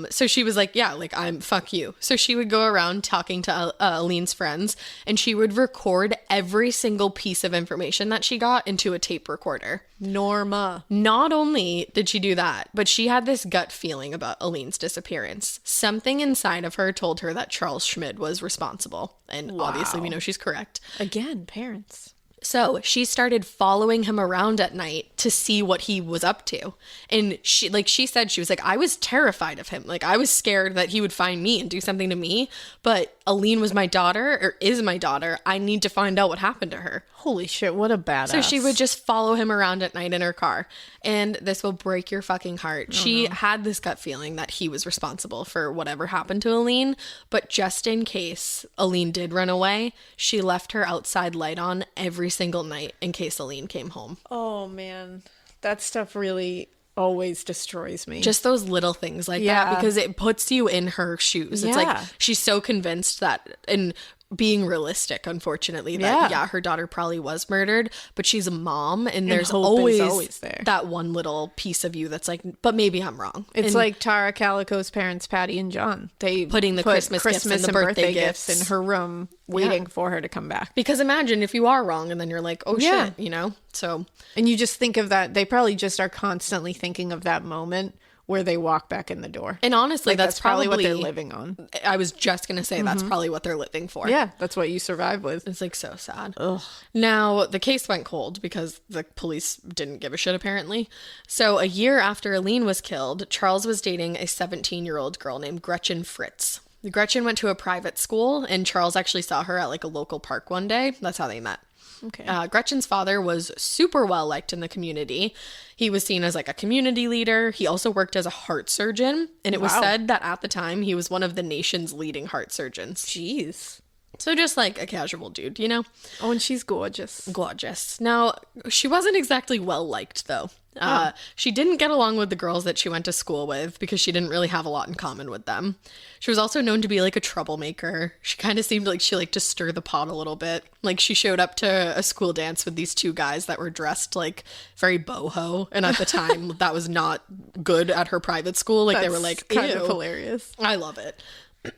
So she was like, yeah, like fuck you. So she would go around talking to Aline's friends and she would record every single piece of information that she got into a tape recorder. Norma. Not only did she do that, but she had this gut feeling about Aline's disappearance. Something inside of her told her that Charles Schmid was responsible. And obviously we know she's correct. Again, parents. So she started following him around at night to see what he was up to. And she said, she was like, I was terrified of him. Like, I was scared that he would find me and do something to me. But Aline was my daughter, or is my daughter. I need to find out what happened to her. Holy shit, what a badass. So she would just follow him around at night in her car. And this will break your fucking heart. She had this gut feeling that he was responsible for whatever happened to Aline. But just in case Aline did run away, she left her outside light on every single night in case Aline came home. Oh, man. That stuff really always destroys me. Just those little things like that, because it puts you in her shoes. It's like she's so convinced that, and being realistic, unfortunately, that her daughter probably was murdered, but she's a mom, and there's always there. That one little piece of you that's like, but maybe I'm wrong. It's like Tara Calico's parents, Patty and John. They putting the Christmas gifts and the birthday gifts in her room, waiting for her to come back. Because imagine if you are wrong, and then you're like, oh shit, you know? So, and you just think of that. They probably just are constantly thinking of that moment where they walk back in the door. And honestly, that's probably what they're living on. I was just going to say that's probably what they're living for. Yeah, that's what you survive with. It's like so sad. Ugh. Now, the case went cold because the police didn't give a shit, apparently. So a year after Aline was killed, Charles was dating a 17-year-old girl named Gretchen Fritz. Gretchen went to a private school, and Charles actually saw her at like a local park one day. That's how they met. Okay. Gretchen's father was super well liked in the community. He was seen as like a community leader. He also worked as a heart surgeon, and it was said that at the time he was one of the nation's leading heart surgeons. Jeez. So just like a casual dude, you know? Oh, and she's gorgeous. Gorgeous. Now, she wasn't exactly well liked, though. She didn't get along with the girls that she went to school with because she didn't really have a lot in common with them. She was also known to be like a troublemaker. She kind of seemed like she liked to stir the pot a little bit. Like she showed up to a school dance with these two guys that were dressed like very boho. And at the time, that was not good at her private school. Like they were like, kind of hilarious. I love it.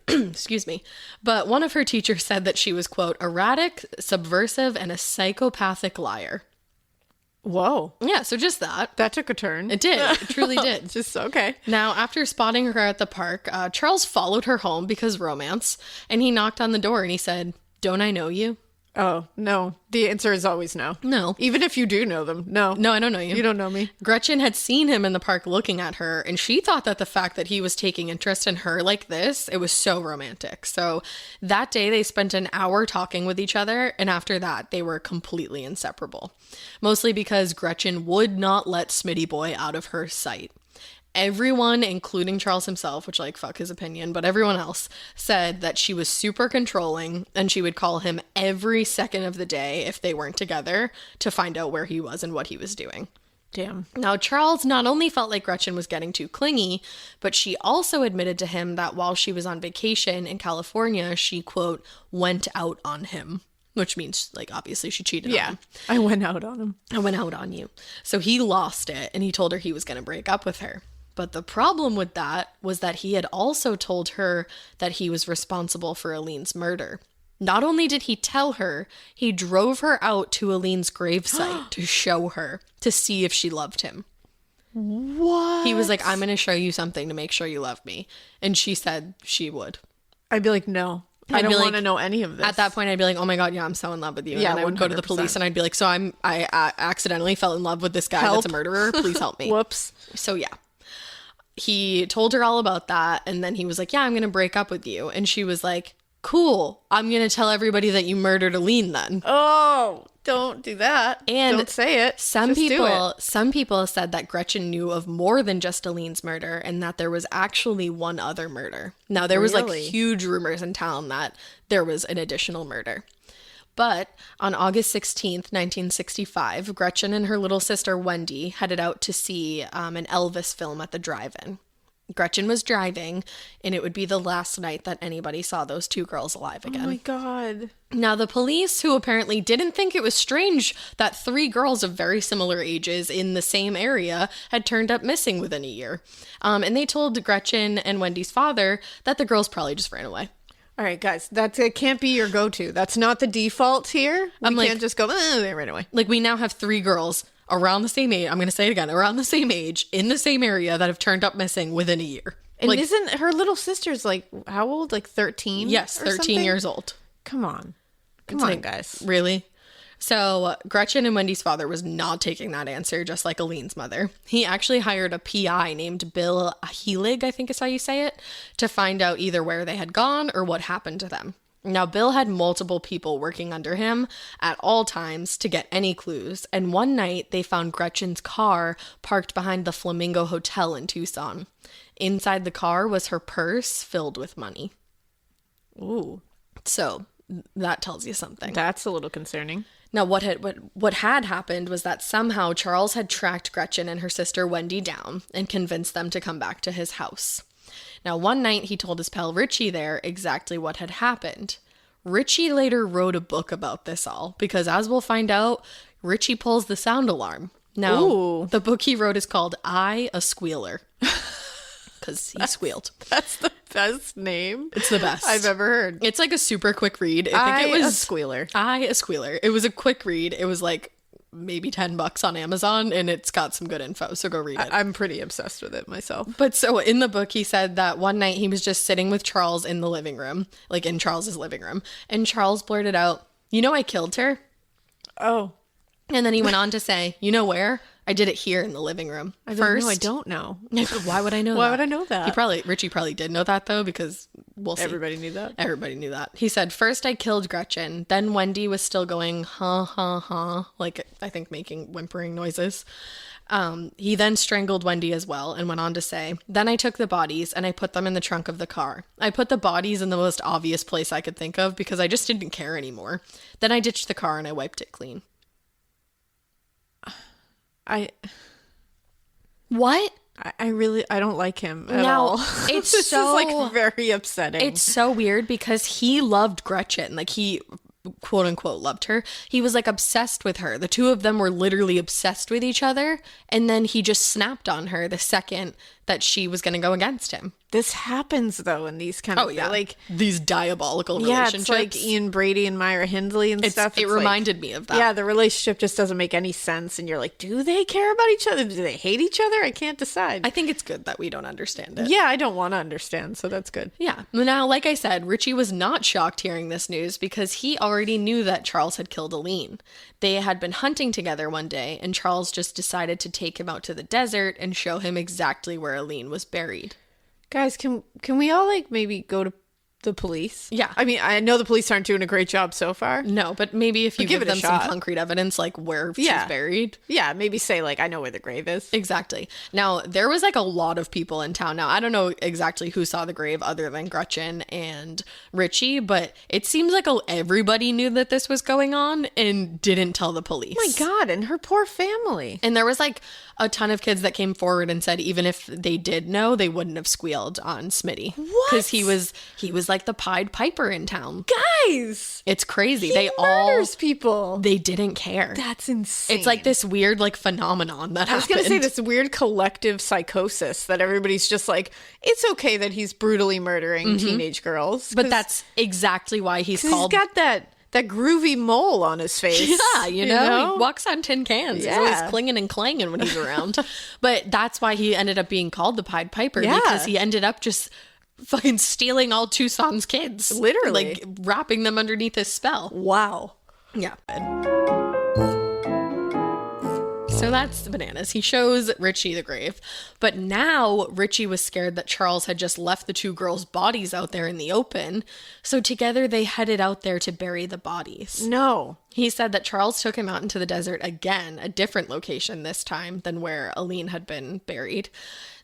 Excuse me. But one of her teachers said that she was, quote, erratic, subversive, and a psychopathic liar. Whoa. Yeah, so just that. That took a turn. It did. It truly did. Just okay. Now, after spotting her at the park, Charles followed her home because romance, and he knocked on the door and he said, "Don't I know you?" Oh, no. The answer is always no. No. Even if you do know them. No. No, I don't know you. You don't know me. Gretchen had seen him in the park looking at her, and she thought that the fact that he was taking interest in her like this, it was so romantic. So that day they spent an hour talking with each other, and after that they were completely inseparable. Mostly because Gretchen would not let Smitty Boy out of her sight. Everyone, including Charles himself, which like fuck his opinion, but everyone else said that she was super controlling and she would call him every second of the day if they weren't together to find out where he was and what he was doing. Damn. Now, Charles not only felt like Gretchen was getting too clingy, but she also admitted to him that while she was on vacation in California, she, quote, went out on him. Which means, like, obviously she cheated on him. I went out on him. I went out on you. So he lost it, and he told her he was going to break up with her. But the problem with that was that he had also told her that he was responsible for Aline's murder. Not only did he tell her, he drove her out to Aline's gravesite to show her, to see if she loved him. What? He was like, I'm going to show you something to make sure you love me. And she said she would. I'd be like, no. I don't want to know any of this. At that point, I'd be like, oh my God, yeah, I'm so in love with you. And then I would go to the police and I'd be like, so I accidentally fell in love with this guy that's a murderer. Please help me. Whoops. So yeah. He told her all about that, and then he was like, yeah, I'm going to break up with you. And she was like, cool, I'm going to tell everybody that you murdered Aline then. Oh, don't do that. And don't say it. Some people said that Gretchen knew of more than just Aline's murder and that there was actually one other murder. Now, there was like huge rumors in town that there was an additional murder. But on August 16th, 1965, Gretchen and her little sister Wendy headed out to see an Elvis film at the drive-in. Gretchen was driving, and it would be the last night that anybody saw those two girls alive again. Oh my God. Now, the police, who apparently didn't think it was strange that three girls of very similar ages in the same area had turned up missing within a year. And they told Gretchen and Wendy's father that the girls probably just ran away. All right, guys, it can't be your go-to. That's not the default here. We can't just go, they ran away. Like, we now have three girls around the same age. I'm going to say it again, around the same age, in the same area that have turned up missing within a year. And like, isn't her little sister's like, how old? Like 13? Yes, 13 years old. Come on. Come on, guys. Really? So Gretchen and Wendy's father was not taking that answer, just like Aline's mother. He actually hired a PI named Bill Helig, I think is how you say it, to find out either where they had gone or what happened to them. Now, Bill had multiple people working under him at all times to get any clues, and one night they found Gretchen's car parked behind the Flamingo Hotel in Tucson. Inside the car was her purse filled with money. Ooh. So that tells you something. That's a little concerning. Now, what had happened was that somehow Charles had tracked Gretchen and her sister Wendy down and convinced them to come back to his house. Now, one night he told his pal Richie there exactly what had happened. Richie later wrote a book about this all because, as we'll find out, Richie pulls the sound alarm. Now, Ooh. The book he wrote is called I, a Squealer. Because he squealed. That's the best name. It's the best I've ever heard. It's like a super quick read. I think it was a squealer. I, a Squealer. It was a quick read. It was like maybe $10 on Amazon, and it's got some good info, so go read it. I'm pretty obsessed with it myself. But so in the book, he said that one night he was just sitting with Charles in the living room, like in Charles's living room, and Charles blurted out, "You know, I killed her." Oh. And then he went on to say, "You know where? I did it here in the living room." I don't know. Why would I know that? Why would I know that? Richie probably did know that, though, because we'll see. Everybody knew that? Everybody knew that. He said, "First I killed Gretchen. Then Wendy was still going, huh, huh, huh," like I think making whimpering noises. He then strangled Wendy as well and went on to say, "Then I took the bodies and I put them in the trunk of the car. I put the bodies in the most obvious place I could think of because I just didn't care anymore. Then I ditched the car and I wiped it clean." What? I don't like him at all. It's this so is like very upsetting. It's so weird because he loved Gretchen. Like he quote unquote loved her. He was like obsessed with her. The two of them were literally obsessed with each other. And then he just snapped on her the second that she was going to go against him. This happens though in these kind of like these diabolical relationships. It's like Ian Brady and Myra Hindley and stuff. It reminded me of that. Yeah, the relationship just doesn't make any sense, and you're like, do they care about each other? Do they hate each other? I can't decide. I think it's good that we don't understand it. Yeah, I don't want to understand, so that's good. Yeah. Now, like I said, Richie was not shocked hearing this news because he already knew that Charles had killed Aline. They had been hunting together one day, and Charles just decided to take him out to the desert and show him exactly where Aline was buried. Guys, can we all like maybe go to the police? Yeah. I mean, I know the police aren't doing a great job so far. No, but maybe if you give them some shot. concrete evidence, like where she's buried. Yeah, maybe say like, I know where the grave is. Exactly. Now, there was like a lot of people in town. Now, I don't know exactly who saw the grave other than Gretchen and Richie, but it seems like everybody knew that this was going on and didn't tell the police. Oh my God, and her poor family. And there was like a ton of kids that came forward and said even if they did know, they wouldn't have squealed on Smitty. What? Because he was like the Pied Piper in town. Guys! It's crazy. He murders people. They didn't care. That's insane. It's like this weird like phenomenon that happened. I was going to say this weird collective psychosis that everybody's just like, it's okay that he's brutally murdering teenage girls. But that's exactly why he's called... He's got that groovy mole on his face. Yeah, you know? He walks on tin cans. Yeah. He's always clinging and clanging when he's around. But that's why he ended up being called the Pied Piper, because he ended up just fucking stealing all Tucson's kids. Literally. Like, wrapping them underneath his spell. Wow. Yeah. So that's bananas. He shows Richie the grave. But now Richie was scared that Charles had just left the two girls' bodies out there in the open. So together they headed out there to bury the bodies. No. He said that Charles took him out into the desert again, a different location this time than where Aline had been buried.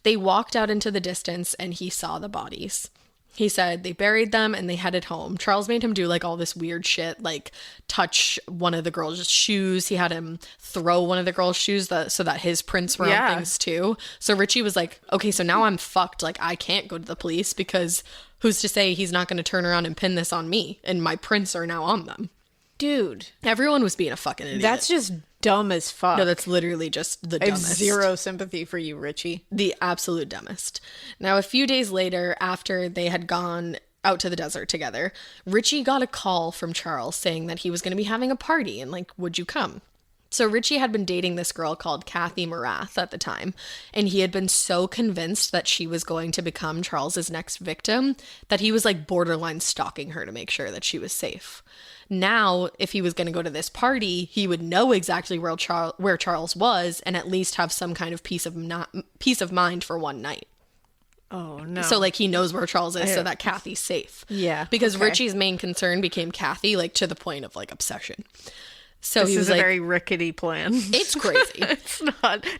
They walked out into the distance and he saw the bodies. He said they buried them and they headed home. Charles made him do like all this weird shit, like touch one of the girls' shoes. He had him throw one of the girls' shoes so that his prints were on things too. So Richie was like, okay, so now I'm fucked. Like I can't go to the police because who's to say he's not going to turn around and pin this on me and my prints are now on them. Dude. Everyone was being a fucking idiot. That's just dumb as fuck. No, that's literally just the dumbest. I have zero sympathy for you, Richie. The absolute dumbest. Now, a few days later, after they had gone out to the desert together, Richie got a call from Charles saying that he was going to be having a party and like, would you come? So Richie had been dating this girl called Kathy Morath at the time, and he had been so convinced that she was going to become Charles's next victim that he was like borderline stalking her to make sure that she was safe. Now, if he was going to go to this party, he would know exactly where Charles was and at least have some kind of peace of mind for one night. Oh, no. So, like, he knows where Charles is so that Kathy's safe. Yeah. Because Richie's main concern became Kathy, like, to the point of, like, obsession. So this he was is a like, very rickety plan. It's crazy. It's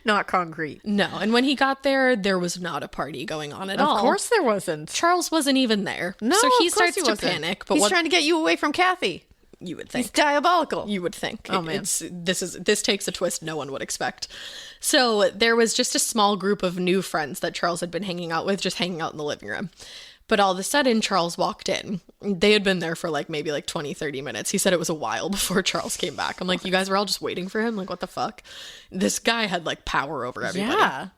not concrete. No. And when he got there was not a party going on at all. Of course there wasn't. Charles wasn't even there. No, so he of course starts to panic. But he's trying to get you away from Kathy. You would think. He's diabolical. You would think. Oh, man. This takes a twist no one would expect. So there was just a small group of new friends that Charles had been hanging out with, just hanging out in the living room. But all of a sudden, Charles walked in. They had been there for like maybe like 20, 30 minutes. He said it was a while before Charles came back. I'm like, you guys were all just waiting for him? Like, what the fuck? This guy had like power over everybody. Yeah.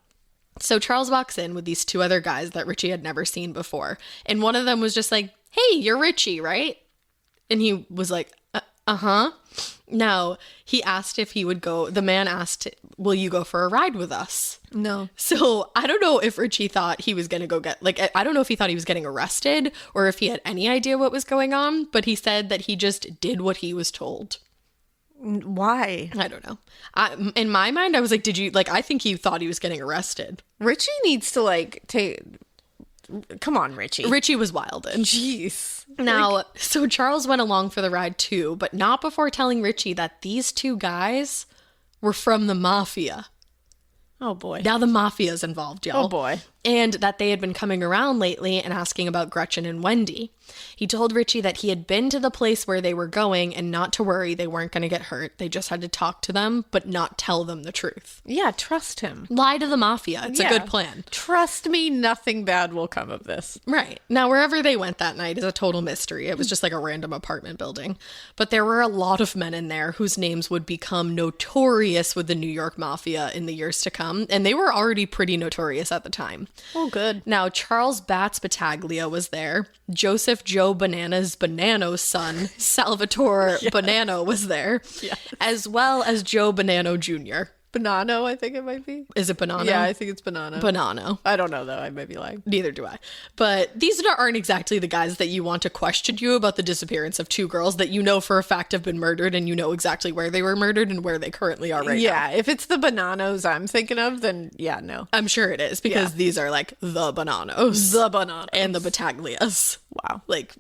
So Charles walks in with these two other guys that Richie had never seen before. And one of them was just like, hey, you're Richie, right? And he was like, uh-huh. Now, he asked if he would go. The man asked, will you go for a ride with us? No. So I don't know if Richie thought he was going to go get, like, I don't know if he thought he was getting arrested or if he had any idea what was going on, but he said that he just did what he was told. Why? I don't know. In my mind, I was like, I think he thought he was getting arrested. Richie needs to, like, come on, Richie. Richie was wild. And jeez. Now, so Charles went along for the ride too, but not before telling Richie that these two guys were from the mafia. Oh, boy. Now the mafia's involved, y'all. Oh, boy. And that they had been coming around lately and asking about Gretchen and Wendy. He told Richie that he had been to the place where they were going and not to worry, they weren't going to get hurt. They just had to talk to them, but not tell them the truth. Yeah, trust him. Lie to the mafia. It's a good plan. Trust me, nothing bad will come of this. Right. Now, wherever they went that night is a total mystery. It was just like a random apartment building. But there were a lot of men in there whose names would become notorious with the New York Mafia in the years to come. And they were already pretty notorious at the time. Oh, good. Now, Charles Bats Battaglia was there. Joseph Joe Bananas Bonanno's son, Salvatore Bonanno, was there. Yes. As well as Joe Bonanno Jr. Bonanno, I think it might be. Is it Bonanno? Yeah, I think it's Bonanno. Bonanno. I don't know, though. I may be lying. Neither do I. But these aren't exactly the guys that you want to question you about the disappearance of two girls that you know for a fact have been murdered and you know exactly where they were murdered and where they currently are right now. Yeah, if it's the Bonannos I'm thinking of, then yeah, no. I'm sure it is because these are like the Bonannos. The Bonannos. And the Battaglias. Wow. Like,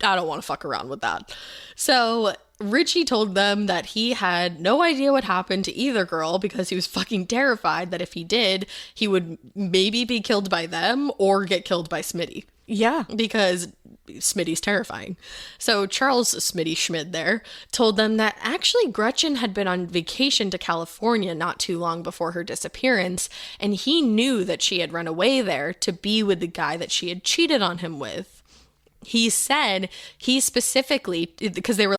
I don't want to fuck around with that. So Richie told them that he had no idea what happened to either girl because he was fucking terrified that if he did, he would maybe be killed by them or get killed by Smitty. Yeah. Because Smitty's terrifying. So Charles Smitty Schmid there told them that actually Gretchen had been on vacation to California not too long before her disappearance, and he knew that she had run away there to be with the guy that she had cheated on him with. He said he specifically, because they were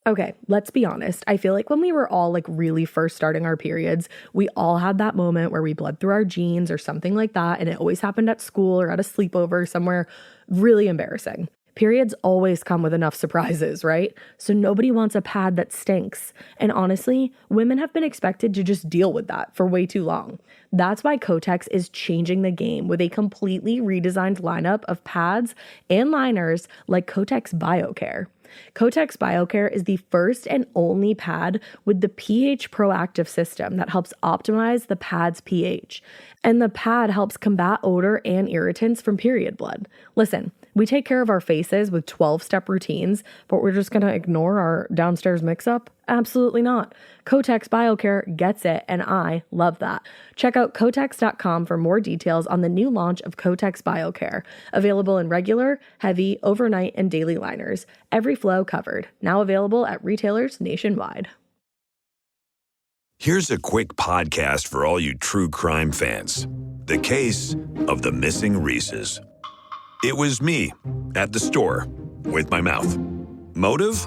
Okay, let's be honest. I feel like when we were all like really first starting our periods, we all had that moment where we bled through our jeans or something like that. And it always happened at school or at a sleepover somewhere really embarrassing. Periods always come with enough surprises, right? So nobody wants a pad that stinks. And honestly, women have been expected to just deal with that for way too long. That's why Kotex is changing the game with a completely redesigned lineup of pads and liners like Kotex BioCare. Kotex BioCare is the first and only pad with the pH proactive system that helps optimize the pad's pH. And the pad helps combat odor and irritants from period blood. Listen, we take care of our faces with 12-step routines, but we're just going to ignore our downstairs mix-up? Absolutely not. Kotex BioCare gets it, and I love that. Check out Kotex.com for more details on the new launch of Kotex BioCare, available in regular, heavy, overnight, and daily liners. Every flow covered. Now available at retailers nationwide. Here's a quick podcast for all you true crime fans. The case of the missing Reeses. It was me at the store with my mouth. Motive?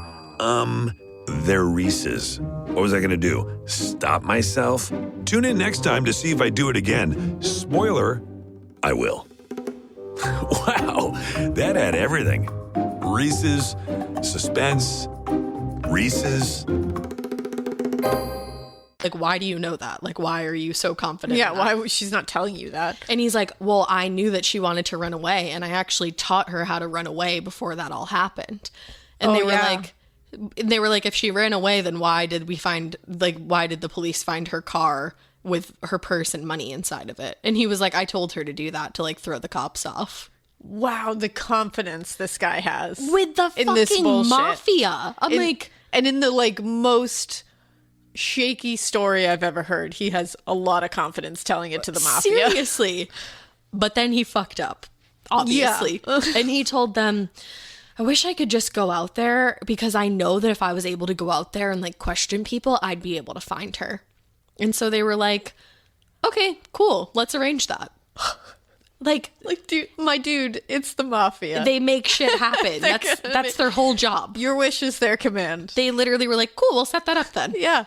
They're Reese's. What was I going to do? Stop myself? Tune in next time to see if I do it again. Spoiler, I will. Wow, that had everything. Reese's, suspense, Reese's. Like, why do you know that? Like, why are you so confident? Yeah, in that? why she's not telling you that? And he's like, well, I knew that she wanted to run away, and I actually taught her how to run away before that all happened. And they were like, if she ran away, then why did the police find her car with her purse and money inside of it? And he was like, I told her to do that to like throw the cops off. Wow, the confidence this guy has With the fucking mafia. And in the like most shaky story I've ever heard, he has a lot of confidence telling it to the mafia. Seriously. But then he fucked up, obviously. Yeah. And he told them, I wish I could just go out there because I know that if I was able to go out there and like question people, I'd be able to find her. And so they were like, okay, cool. Let's arrange that. Like, dude, it's the mafia. They make shit happen. That's their whole job. Your wish is their command. They literally were like, cool, we'll set that up then. Yeah.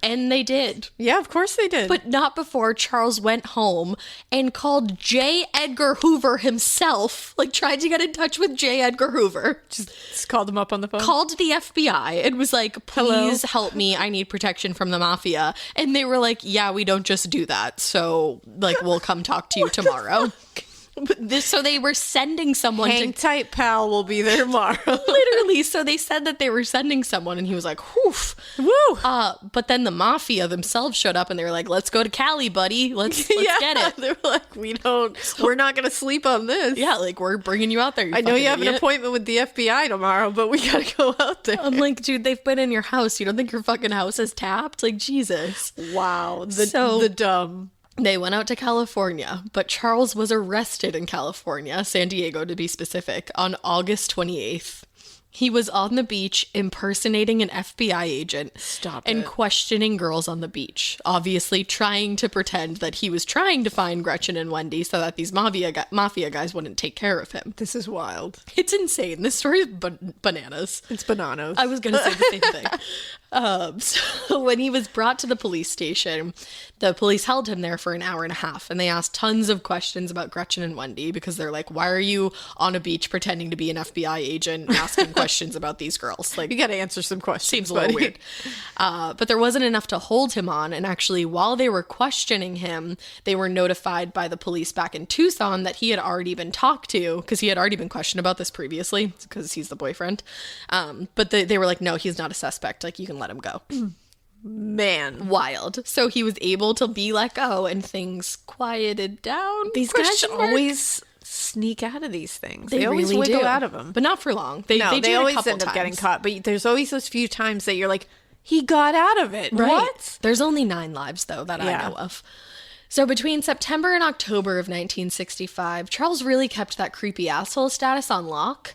And they did. Yeah, of course they did. But not before Charles went home and called J. Edgar Hoover himself, like tried to get in touch with J. Edgar Hoover. Just called him up on the phone. Called the FBI and was like, please help me. I need protection from the mafia. And they were like, yeah, we don't just do that. So like, we'll come talk to you tomorrow. So they were sending someone. Hang tight, pal. We'll be there tomorrow. Literally. So they said that they were sending someone, and he was like, "Whoof, woo." But then the mafia themselves showed up, and they were like, "Let's go to Cali, buddy. Let's get it." They were like, we're not gonna sleep on this. Yeah, like we're bringing you out there. I know you have an appointment with the FBI tomorrow, but we gotta go out there. I'm like, dude, they've been in your house. You don't think your fucking house is tapped? Like, Jesus. Wow. The dumb. They went out to California, but Charles was arrested in California, San Diego to be specific, on August 28th. He was on the beach impersonating an FBI agent. And questioning girls on the beach, obviously trying to pretend that he was trying to find Gretchen and Wendy so that these mafia guys wouldn't take care of him. This is wild. It's insane. This story is bananas. It's bananas. I was going to say the same thing. So when he was brought to the police station, the police held him there for an hour and a half, and they asked tons of questions about Gretchen and Wendy because they're like, why are you on a beach pretending to be an FBI agent asking questions about these girls? Like, you got to answer some questions. Seems a little weird. But there wasn't enough to hold him on, and actually while they were questioning him, they were notified by the police back in Tucson that he had already been talked to because he had already been questioned about this previously because he's the boyfriend. But they were like, no, he's not a suspect. Like, you can let him go. Man. Wild. So he was able to be let go and things quieted down. These guys always sneak out of these things. They always really wiggle do. out of them. But not for long. They always end up getting caught. But there's always those few times that you're like, he got out of it. Right. What? There's only 9 lives, though, that I know of. So between September and October of 1965, Charles really kept that creepy asshole status on lock.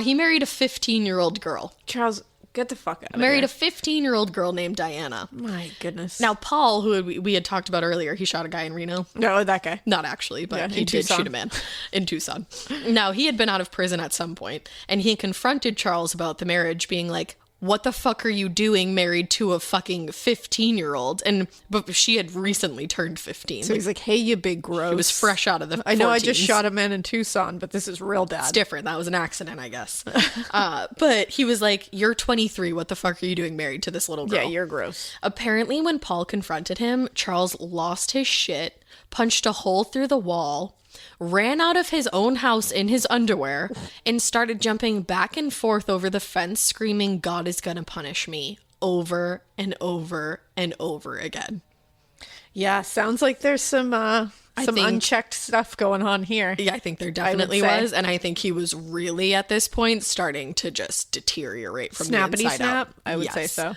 He married a 15-year-old girl. Charles, get the fuck out of Married here. a 15-year-old girl named Diana. My goodness. Now, Paul, who we had talked about earlier, he shot a guy in Reno. No, that guy. Not actually, but he did shoot a man in Tucson. Now, he had been out of prison at some point, and he confronted Charles about the marriage, being like, what the fuck are you doing married to a fucking 15-year-old? But she had recently turned 15. So he's like, hey, you big gross. He was fresh out of the 14s. I know I just shot a man in Tucson, but this is real bad. It's different. That was an accident, I guess. But he was like, you're 23. What the fuck are you doing married to this little girl? Yeah, you're gross. Apparently, when Paul confronted him, Charles lost his shit, punched a hole through the wall, ran out of his own house in his underwear, and started jumping back and forth over the fence, screaming, God is gonna punish me, over and over and over again. Yeah, sounds like there's some unchecked stuff going on here. Yeah, I think there definitely was, and I think he was really, at this point, starting to just deteriorate from the inside out. I would say so.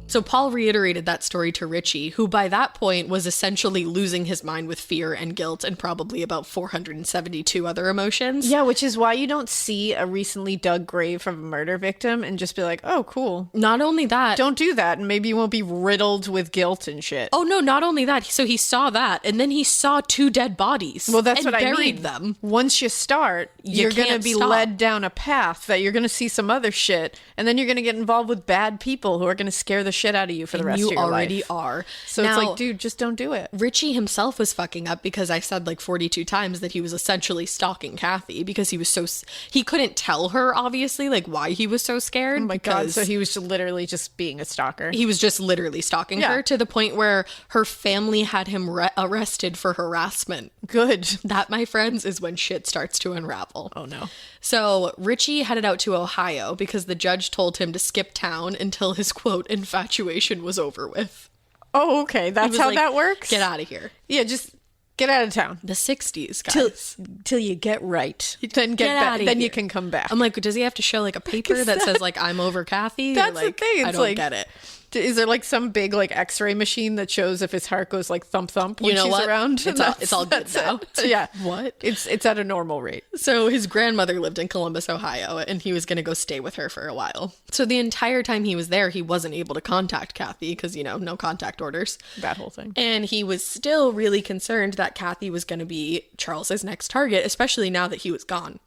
So Paul reiterated that story to Richie, who by that point was essentially losing his mind with fear and guilt and probably about 472 other emotions. Yeah, which is why you don't see a recently dug grave of a murder victim and just be like, oh, cool. Not only that. Don't do that, and maybe you won't be riddled with guilt and shit. Oh, no, not only that. So he saw that, and then he saw 2 dead bodies. Well, that's what I mean. Buried them. Once you start, you're going to be led down a path that you're going to see some other shit, and then you're going to get involved with bad people who are going to scare the shit shit out of you for the rest you of your already life. are. So Now, it's like, dude, just don't do it. Richie himself was fucking up because I said like 42 times that he was essentially stalking Kathy because he was he couldn't tell her, obviously, like why he was so scared. Oh my God. So he was literally just being a stalker. He was just literally stalking her to the point where her family had him arrested for harassment. Good. That, my friends, is when shit starts to unravel. Oh no. So Richie headed out to Ohio because the judge told him to skip town until his, quote, infatuation was over with. Oh, okay. That's how that works? Get out of here. Yeah, just get out of town. The 60s, guys. Till you get right. Then get back. Then you can come back. I'm like, does he have to show like a paper that says like I'm over Kathy? That's like, the thing. It's I don't like, get it. Is there like some big like X-ray machine that shows if his heart goes like thump thump when You know she's what? around? It's all good now. Yeah. What? It's at a normal rate. So his grandmother lived in Columbus, Ohio, and he was going to go stay with her for a while. So the entire time he was there, he wasn't able to contact Kathy because, you know, no contact orders. That whole thing. And he was still really concerned that Kathy was going to be Charles's next target, especially now that he was gone.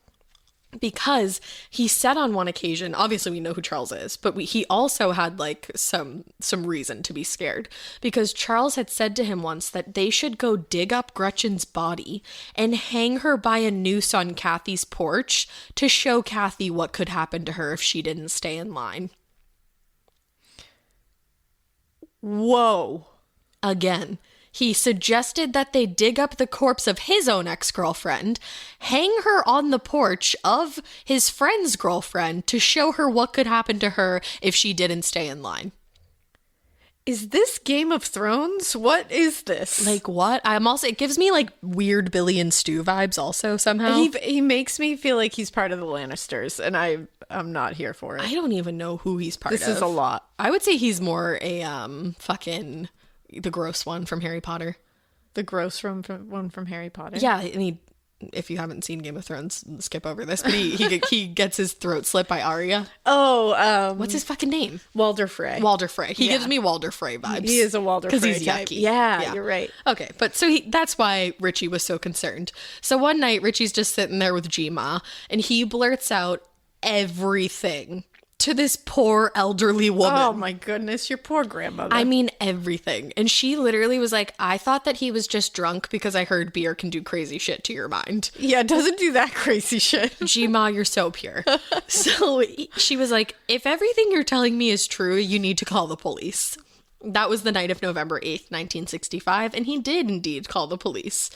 Because he said on one occasion, obviously we know who Charles is, but he also had like some reason to be scared, because Charles had said to him once that they should go dig up Gretchen's body and hang her by a noose on Kathy's porch to show Kathy what could happen to her if she didn't stay in line. Whoa. Again, he suggested that they dig up the corpse of his own ex-girlfriend, hang her on the porch of his friend's girlfriend to show her what could happen to her if she didn't stay in line. Is this Game of Thrones? What is this? Like, what? It gives me like weird Billy and Stu vibes also somehow. He makes me feel like he's part of the Lannisters, and I'm not here for it. I don't even know who he's part of. This is a lot. I would say he's more a fucking the gross one from Harry Potter. The gross one from Harry Potter? Yeah, and if you haven't seen Game of Thrones, skip over this, but he gets his throat slit by Arya. Oh, what's his fucking name? Walder Frey. Walder Frey. He gives me Walder Frey vibes. He is a Walder Frey because he's type. yucky. Yeah, you're right. Okay, but so that's why Richie was so concerned. So one night, Richie's just sitting there with G-Ma, and he blurts out everything to this poor elderly woman. Oh my goodness, your poor grandmother. I mean, everything. And she literally was like, I thought that he was just drunk because I heard beer can do crazy shit to your mind. Yeah, it doesn't do that crazy shit. G-Ma, you're so pure. So she was like, if everything you're telling me is true, you need to call the police. That was the night of November 8th, 1965, and he did indeed call the police,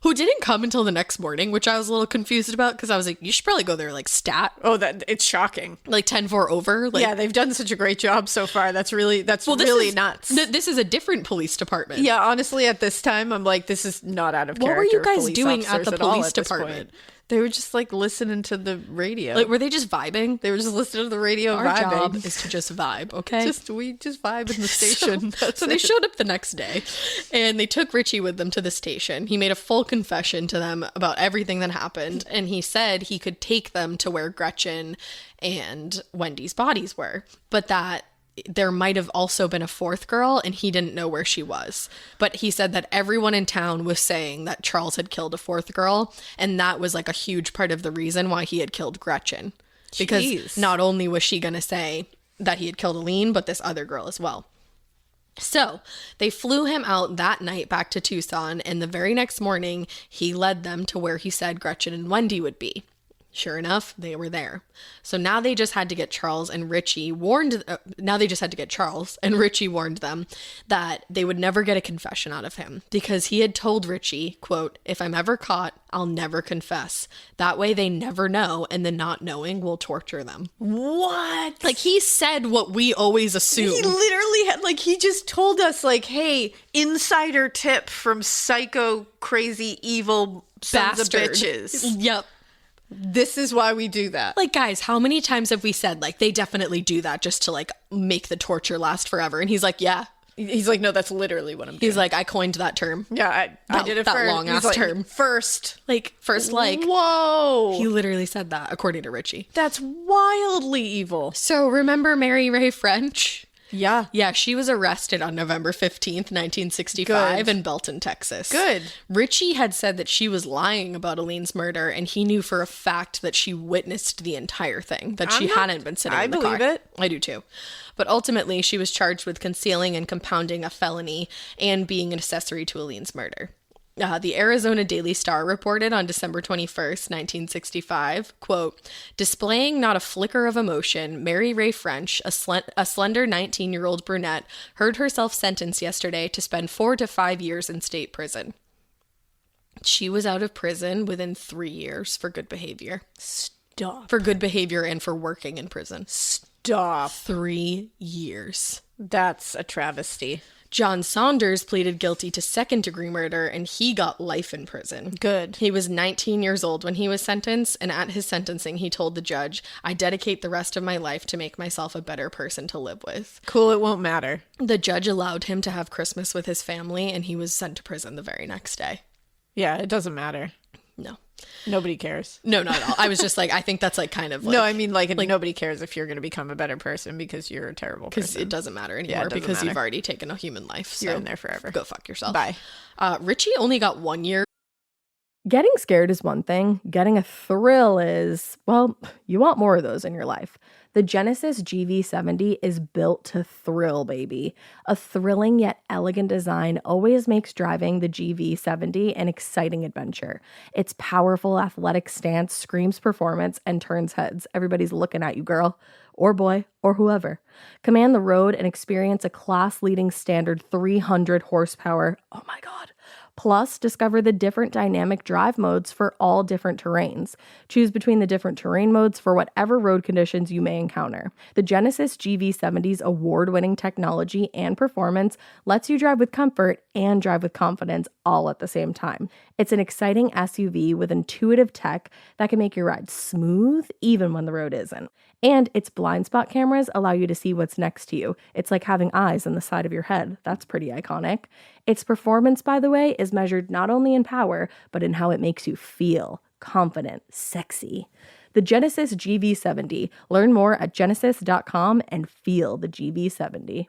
who didn't come until the next morning, which I was a little confused about because I was like, you should probably go there like stat. Oh, it's shocking. Like 10-4 over. Like, yeah, they've done such a great job so far. That's really nuts. This is a different police department. Yeah, honestly, at this time, I'm like, this is not out of character. What were you guys police doing at the police at this department? point. They were just like listening to the radio. Like, were they just vibing? They were just listening to the radio. Our job is to just vibe, okay? We just vibe in the station. So they showed up the next day, and they took Richie with them to the station. He made a full confession to them about everything that happened, and he said he could take them to where Gretchen and Wendy's bodies were, but that there might have also been a fourth girl and he didn't know where she was. But he said that everyone in town was saying that Charles had killed a fourth girl, and that was like a huge part of the reason why he had killed Gretchen. Because not only was she going to say that he had killed Aline, but this other girl as well. So they flew him out that night back to Tucson, and the very next morning he led them to where he said Gretchen and Wendy would be. Sure enough, they were there. So now they just had to get Charles, and Richie warned them that they would never get a confession out of him, because he had told Richie, quote, if I'm ever caught, I'll never confess. That way they never know, and the not knowing will torture them. What? Like, he said what we always assume. He literally had, like, he just told us, like, hey, insider tip from psycho, crazy, evil sons of bitches. Yep. This is why we do that. Like, guys, how many times have we said, like, they definitely do that just to, like, make the torture last forever? And he's like, yeah. He's like, no, that's literally what I'm doing. He's like, I coined that term. Yeah, I did it that first. long-ass term. First. Whoa. He literally said that, according to Richie. That's wildly evil. So, remember Mary Ray French? Yeah. Yeah, she was arrested on November 15th, 1965 in Belton, Texas. Good. Richie had said that she was lying about Alaine's murder, and he knew for a fact that she witnessed the entire thing, that she hadn't been sitting in the car. I believe it. I do too. But ultimately, she was charged with concealing and compounding a felony and being an accessory to Alaine's murder. The Arizona Daily Star reported on December 21st, 1965, quote, displaying not a flicker of emotion, Mary Ray French, a slender 19-year-old brunette, heard herself sentenced yesterday to spend 4 to 5 years in state prison. She was out of prison within 3 years for good behavior. Stop. For good behavior and for working in prison. Stop. 3 years. That's a travesty. John Saunders pleaded guilty to second-degree murder, and he got life in prison. Good. He was 19 years old when he was sentenced, and at his sentencing, he told the judge, I dedicate the rest of my life to make myself a better person to live with. Cool, it won't matter. The judge allowed him to have Christmas with his family, and he was sent to prison the very next day. Yeah, it doesn't matter. No. Nobody cares. No, not at all. I was just like, I think that's like kind of like... No, I mean like nobody cares if you're going to become a better person because you're a terrible person. Because it doesn't matter anymore, Yeah, it doesn't because matter. you've already taken a human life. So You're in there forever. Go fuck yourself. Bye. Richie only got 1 year. Getting scared is one thing. Getting a thrill is, well, you want more of those in your life. The Genesis GV70 is built to thrill, baby. A thrilling yet elegant design always makes driving the GV70 an exciting adventure. Its powerful athletic stance screams performance and turns heads. Everybody's looking at you, girl, or boy, or whoever. Command the road and experience a class-leading standard 300 horsepower. Oh my God. Plus, discover the different dynamic drive modes for all different terrains. Choose between the different terrain modes for whatever road conditions you may encounter. The Genesis GV70's award-winning technology and performance lets you drive with comfort and drive with confidence all at the same time. It's an exciting SUV with intuitive tech that can make your ride smooth even when the road isn't. And its blind spot cameras allow you to see what's next to you. It's like having eyes on the side of your head. That's pretty iconic. Its performance, by the way, is measured not only in power, but in how it makes you feel confident, sexy. The Genesis GV70. Learn more at genesis.com and feel the GV70.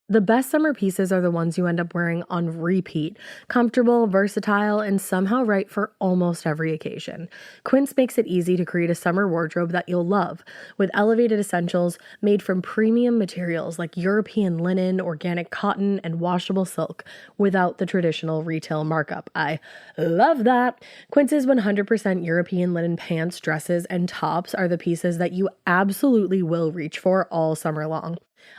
The best summer pieces are the ones you end up wearing on repeat. Comfortable, versatile, and somehow right for almost every occasion. Quince makes it easy to create a summer wardrobe that you'll love, with elevated essentials made from premium materials like European linen, organic cotton, and washable silk, without the traditional retail markup. I love that! Quince's 100% European linen pants, dresses, and tops are the pieces that you absolutely will reach for all summer long.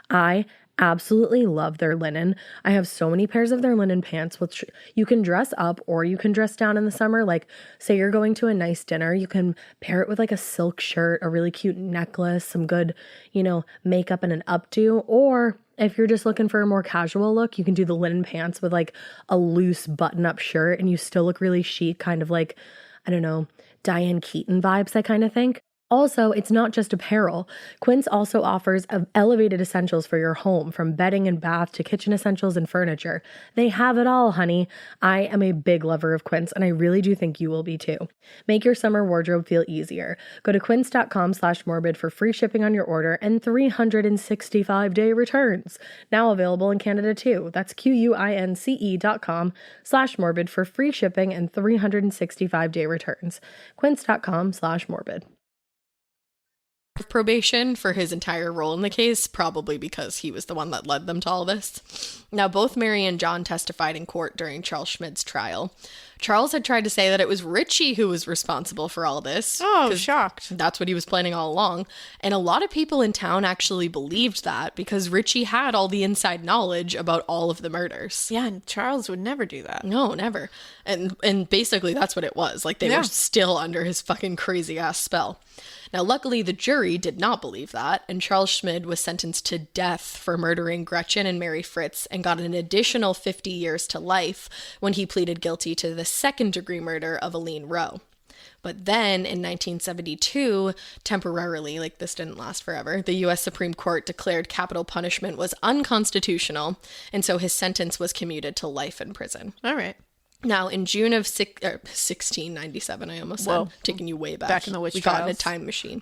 I absolutely love their linen. I have so many pairs of their linen pants, which you can dress up or you can dress down in the summer. Like, say you're going to a nice dinner, you can pair it with like a silk shirt, a really cute necklace, some good, makeup and an updo. Or if you're just looking for a more casual look, you can do the linen pants with like a loose button-up shirt and you still look really chic, kind of like, I don't know, Diane Keaton vibes, I kind of think. Also, it's not just apparel. Quince also offers elevated essentials for your home, from bedding and bath to kitchen essentials and furniture. They have it all, honey. I am a big lover of Quince, and I really do think you will be too. Make your summer wardrobe feel easier. Go to quince.com/morbid for free shipping on your order and 365-day returns. Now available in Canada too. That's QUINCE.com/morbid for free shipping and 365-day returns. Quince.com/morbid. Probation for his entire role in the case, probably because he was the one that led them to all this. Now, both Mary and John testified in court during Charles Schmid's trial. Charles had tried to say that it was Richie who was responsible for all this. Oh, shocked. That's what he was planning all along. And a lot of people in town actually believed that because Richie had all the inside knowledge about all of the murders. Yeah, and Charles would never do that. No, never. And basically that's what it was. Like, they were still under his fucking crazy ass spell. Now, luckily, the jury did not believe that, and Charles Schmid was sentenced to death for murdering Gretchen and Mary Fritz and got an additional 50 years to life when he pleaded guilty to the second-degree murder of Alaina Rowe. But then, in 1972, temporarily, like this didn't last forever, the U.S. Supreme Court declared capital punishment was unconstitutional, and so his sentence was commuted to life in prison. All right. Now, in June of 1697, I almost said, Whoa. taking you way back. Back in the witch We got in a trials. time machine.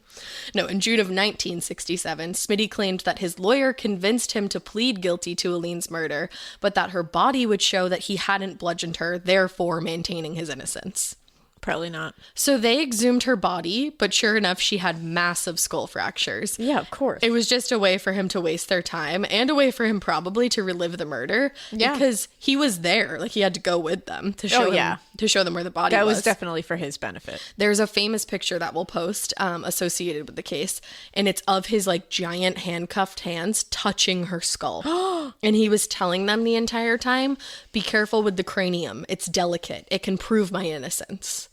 No, in June of 1967, Smitty claimed that his lawyer convinced him to plead guilty to Aline's murder, but that her body would show that he hadn't bludgeoned her, therefore maintaining his innocence. Probably not. So they exhumed her body, but sure enough, she had massive skull fractures. Yeah, of course. It was just a way for him to waste their time and a way for him probably to relive the murder. Yeah. Because he was there. Like, he had to go with them to show them where the body that was. was definitely for his benefit. There's a famous picture that we'll post associated with the case, and it's of his like giant handcuffed hands touching her skull. And he was telling them the entire time, be careful with the cranium. It's delicate. It can prove my innocence.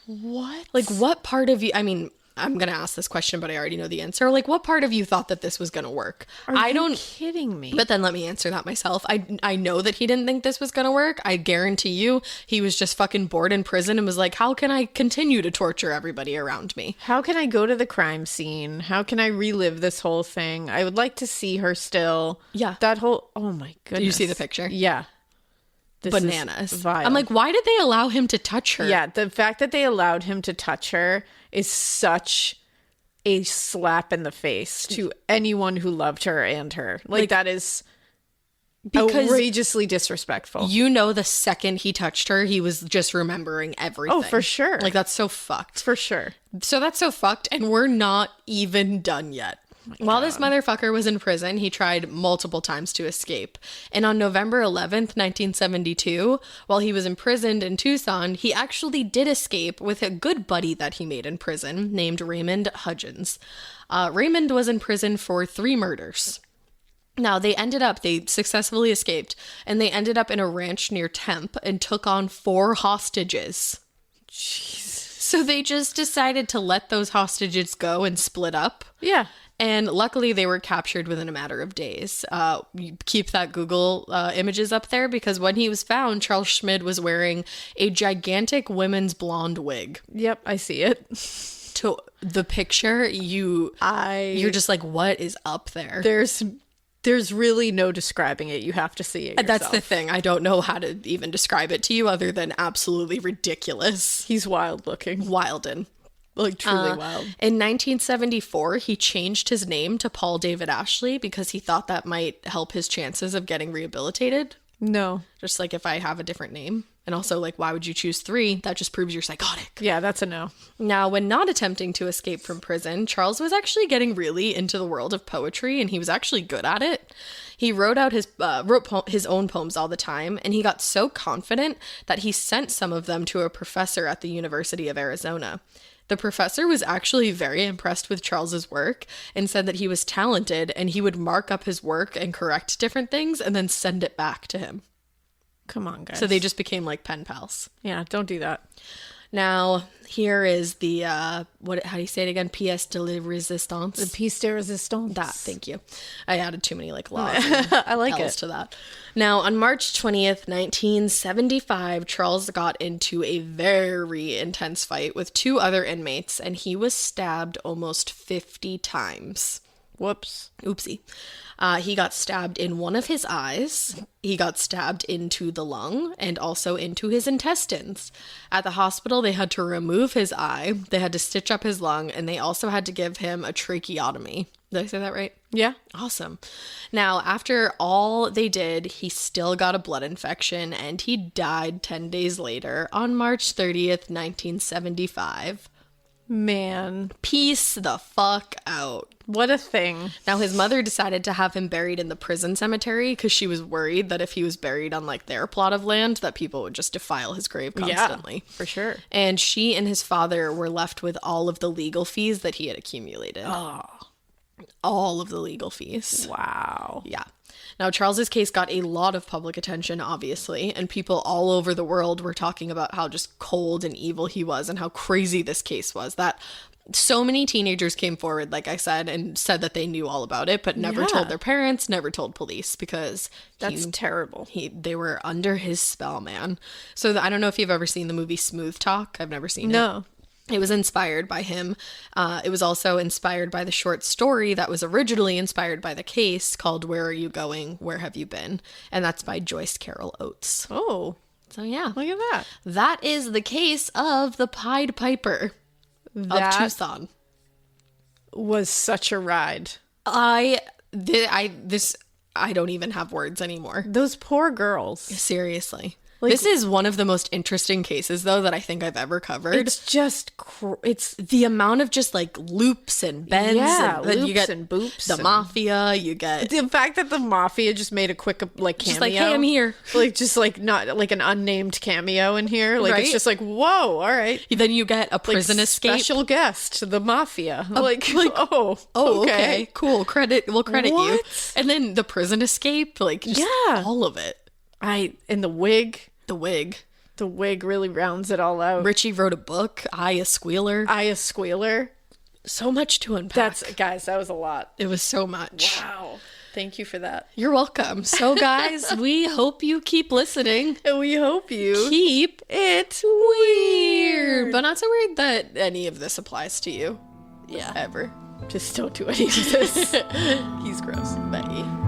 What? Like, what part of you, I mean, I'm going to ask this question, but I already know the answer. Like, what part of you thought that this was going to work? Are you kidding me? But then let me answer that myself. I know that he didn't think this was going to work. I guarantee you he was just fucking bored in prison and was like, how can I continue to torture everybody around me? How can I go to the crime scene? How can I relive this whole thing? I would like to see her still. Yeah. That whole, oh my goodness. Do you see the picture? Yeah. This is Bananas. vile. I'm like, why did they allow him to touch her? Yeah, the fact that they allowed him to touch her is such a slap in the face to anyone who loved her and her. Like that is because outrageously disrespectful. you know, the second he touched her, he was just remembering everything. Oh, for sure. Like, that's so fucked. For sure. So that's so fucked, and we're not even done yet. While this motherfucker was in prison, he tried multiple times to escape. And on November 11th, 1972, while he was imprisoned in Tucson, he actually did escape with a good buddy that he made in prison named Raymond Hudgens. Raymond was in prison for 3 murders. Now, they successfully escaped, and they ended up in a ranch near Tempe and took on 4 hostages. Jeez. So they just decided to let those hostages go and split up. Yeah. And luckily, they were captured within a matter of days. You keep that Google images up there, because when he was found, Charles Schmid was wearing a gigantic women's blonde wig. Yep, I see it. To the picture, you're just like, what is up there? There's really no describing it. You have to see it yourself. That's the thing. I don't know how to even describe it to you other than absolutely ridiculous. He's wild looking. Wildin'. Like, truly wild. In 1974, he changed his name to Paul David Ashley because he thought that might help his chances of getting rehabilitated. No. Just like, if I have a different name. And also, like, why would you choose 3? That just proves you're psychotic. Yeah, that's a no. Now, when not attempting to escape from prison, Charles was actually getting really into the world of poetry, and he was actually good at it. He wrote his own poems all the time, and he got so confident that he sent some of them to a professor at the University of Arizona. The professor was actually very impressed with Charles's work and said that he was talented, and he would mark up his work and correct different things and then send it back to him. Come on, guys. So they just became like pen pals. Yeah, don't do that. Now, here is the, how do you say it again? Pièce de la résistance. The pièce de résistance. That, thank you. I added too many like laws I like L's it. to that. Now, on March 20th, 1975, Charles got into a very intense fight with 2 other inmates, and he was stabbed almost 50 times. Whoops. Oopsie. He got stabbed in one of his eyes. He got stabbed into the lung and also into his intestines. At the hospital, they had to remove his eye. They had to stitch up his lung, and they also had to give him a tracheotomy. Did I say that right? Yeah. Awesome. Now, after all they did, he still got a blood infection, and he died 10 days later on March 30th, 1975. Man. Peace the fuck out. What a thing. Now, his mother decided to have him buried in the prison cemetery because she was worried that if he was buried on like their plot of land, that people would just defile his grave constantly. Yeah, for sure. And she and his father were left with all of the legal fees that he had accumulated. Oh. All of the legal fees. Wow. Yeah. Now, Charles's case got a lot of public attention, obviously, and people all over the world were talking about how just cold and evil he was and how crazy this case was. That so many teenagers came forward, like I said, and said that they knew all about it, but never told their parents, never told police, because that's terrible. They were under his spell, man. So I don't know if you've ever seen the movie Smooth Talk. I've never seen it. No. It was inspired by him. It was also inspired by the short story that was originally inspired by the case called Where Are You Going? Where Have You Been? And that's by Joyce Carol Oates. Oh, So yeah. Look at that. That is the case of the Pied Piper of Tucson. Was such a ride. I don't even have words anymore. Those poor girls. Seriously. This is one of the most interesting cases, though, that I think I've ever covered. It's just, it's the amount of just like loops and bends. Yeah, and then loops you get and boops. The mafia, you get. The fact that the mafia just made a quick, like, cameo. Just like, hey, I'm here. Like, just like, not like an unnamed cameo in here. Like, Right? It's just like, whoa, all right. Then you get a prison escape. Special guest, the mafia. Oh, okay. Cool. We'll credit you. What? And then the prison escape, like, just all of it. And the wig. The wig. The wig really rounds it all out. Richie wrote a book, I, a Squealer. So much to unpack. Guys, that was a lot. It was so much. Wow. Thank you for that. You're welcome. So, guys, we hope you keep listening. And we hope you keep it weird. But not so weird that any of this applies to you. Yeah. Ever. Just don't do any of this. He's gross. Bye.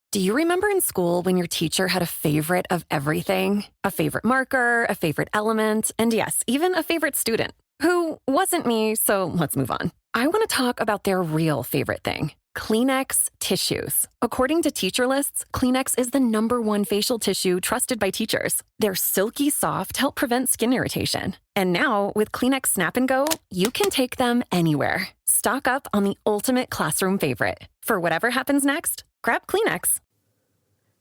Do you remember in school when your teacher had a favorite of everything? A favorite marker, a favorite element, and yes, even a favorite student? Who wasn't me, so let's move on. I want to talk about their real favorite thing. Kleenex tissues. According to teacher lists, Kleenex is the #1 facial tissue trusted by teachers. They're silky soft, help prevent skin irritation. And now, with Kleenex Snap and Go, you can take them anywhere. Stock up on the ultimate classroom favorite. For whatever happens next, grab Kleenex.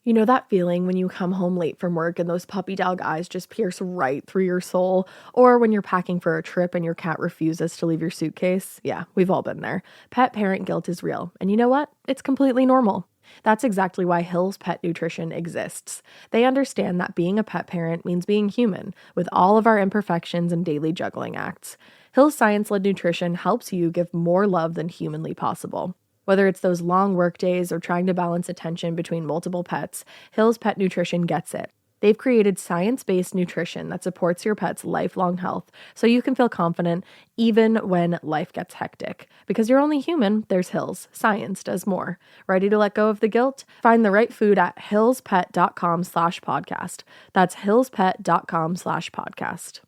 You know that feeling when you come home late from work and those puppy dog eyes just pierce right through your soul? Or when you're packing for a trip and your cat refuses to leave your suitcase? Yeah, we've all been there. Pet parent guilt is real. And you know what? It's completely normal. That's exactly why Hill's Pet Nutrition exists. They understand that being a pet parent means being human, with all of our imperfections and daily juggling acts. Hill's science-led nutrition helps you give more love than humanly possible. Whether it's those long work days or trying to balance attention between multiple pets, Hill's Pet Nutrition gets it. They've created science-based nutrition that supports your pet's lifelong health, so you can feel confident even when life gets hectic. Because you're only human, there's Hill's. Science does more. Ready to let go of the guilt? Find the right food at hillspet.com/podcast. That's hillspet.com/podcast.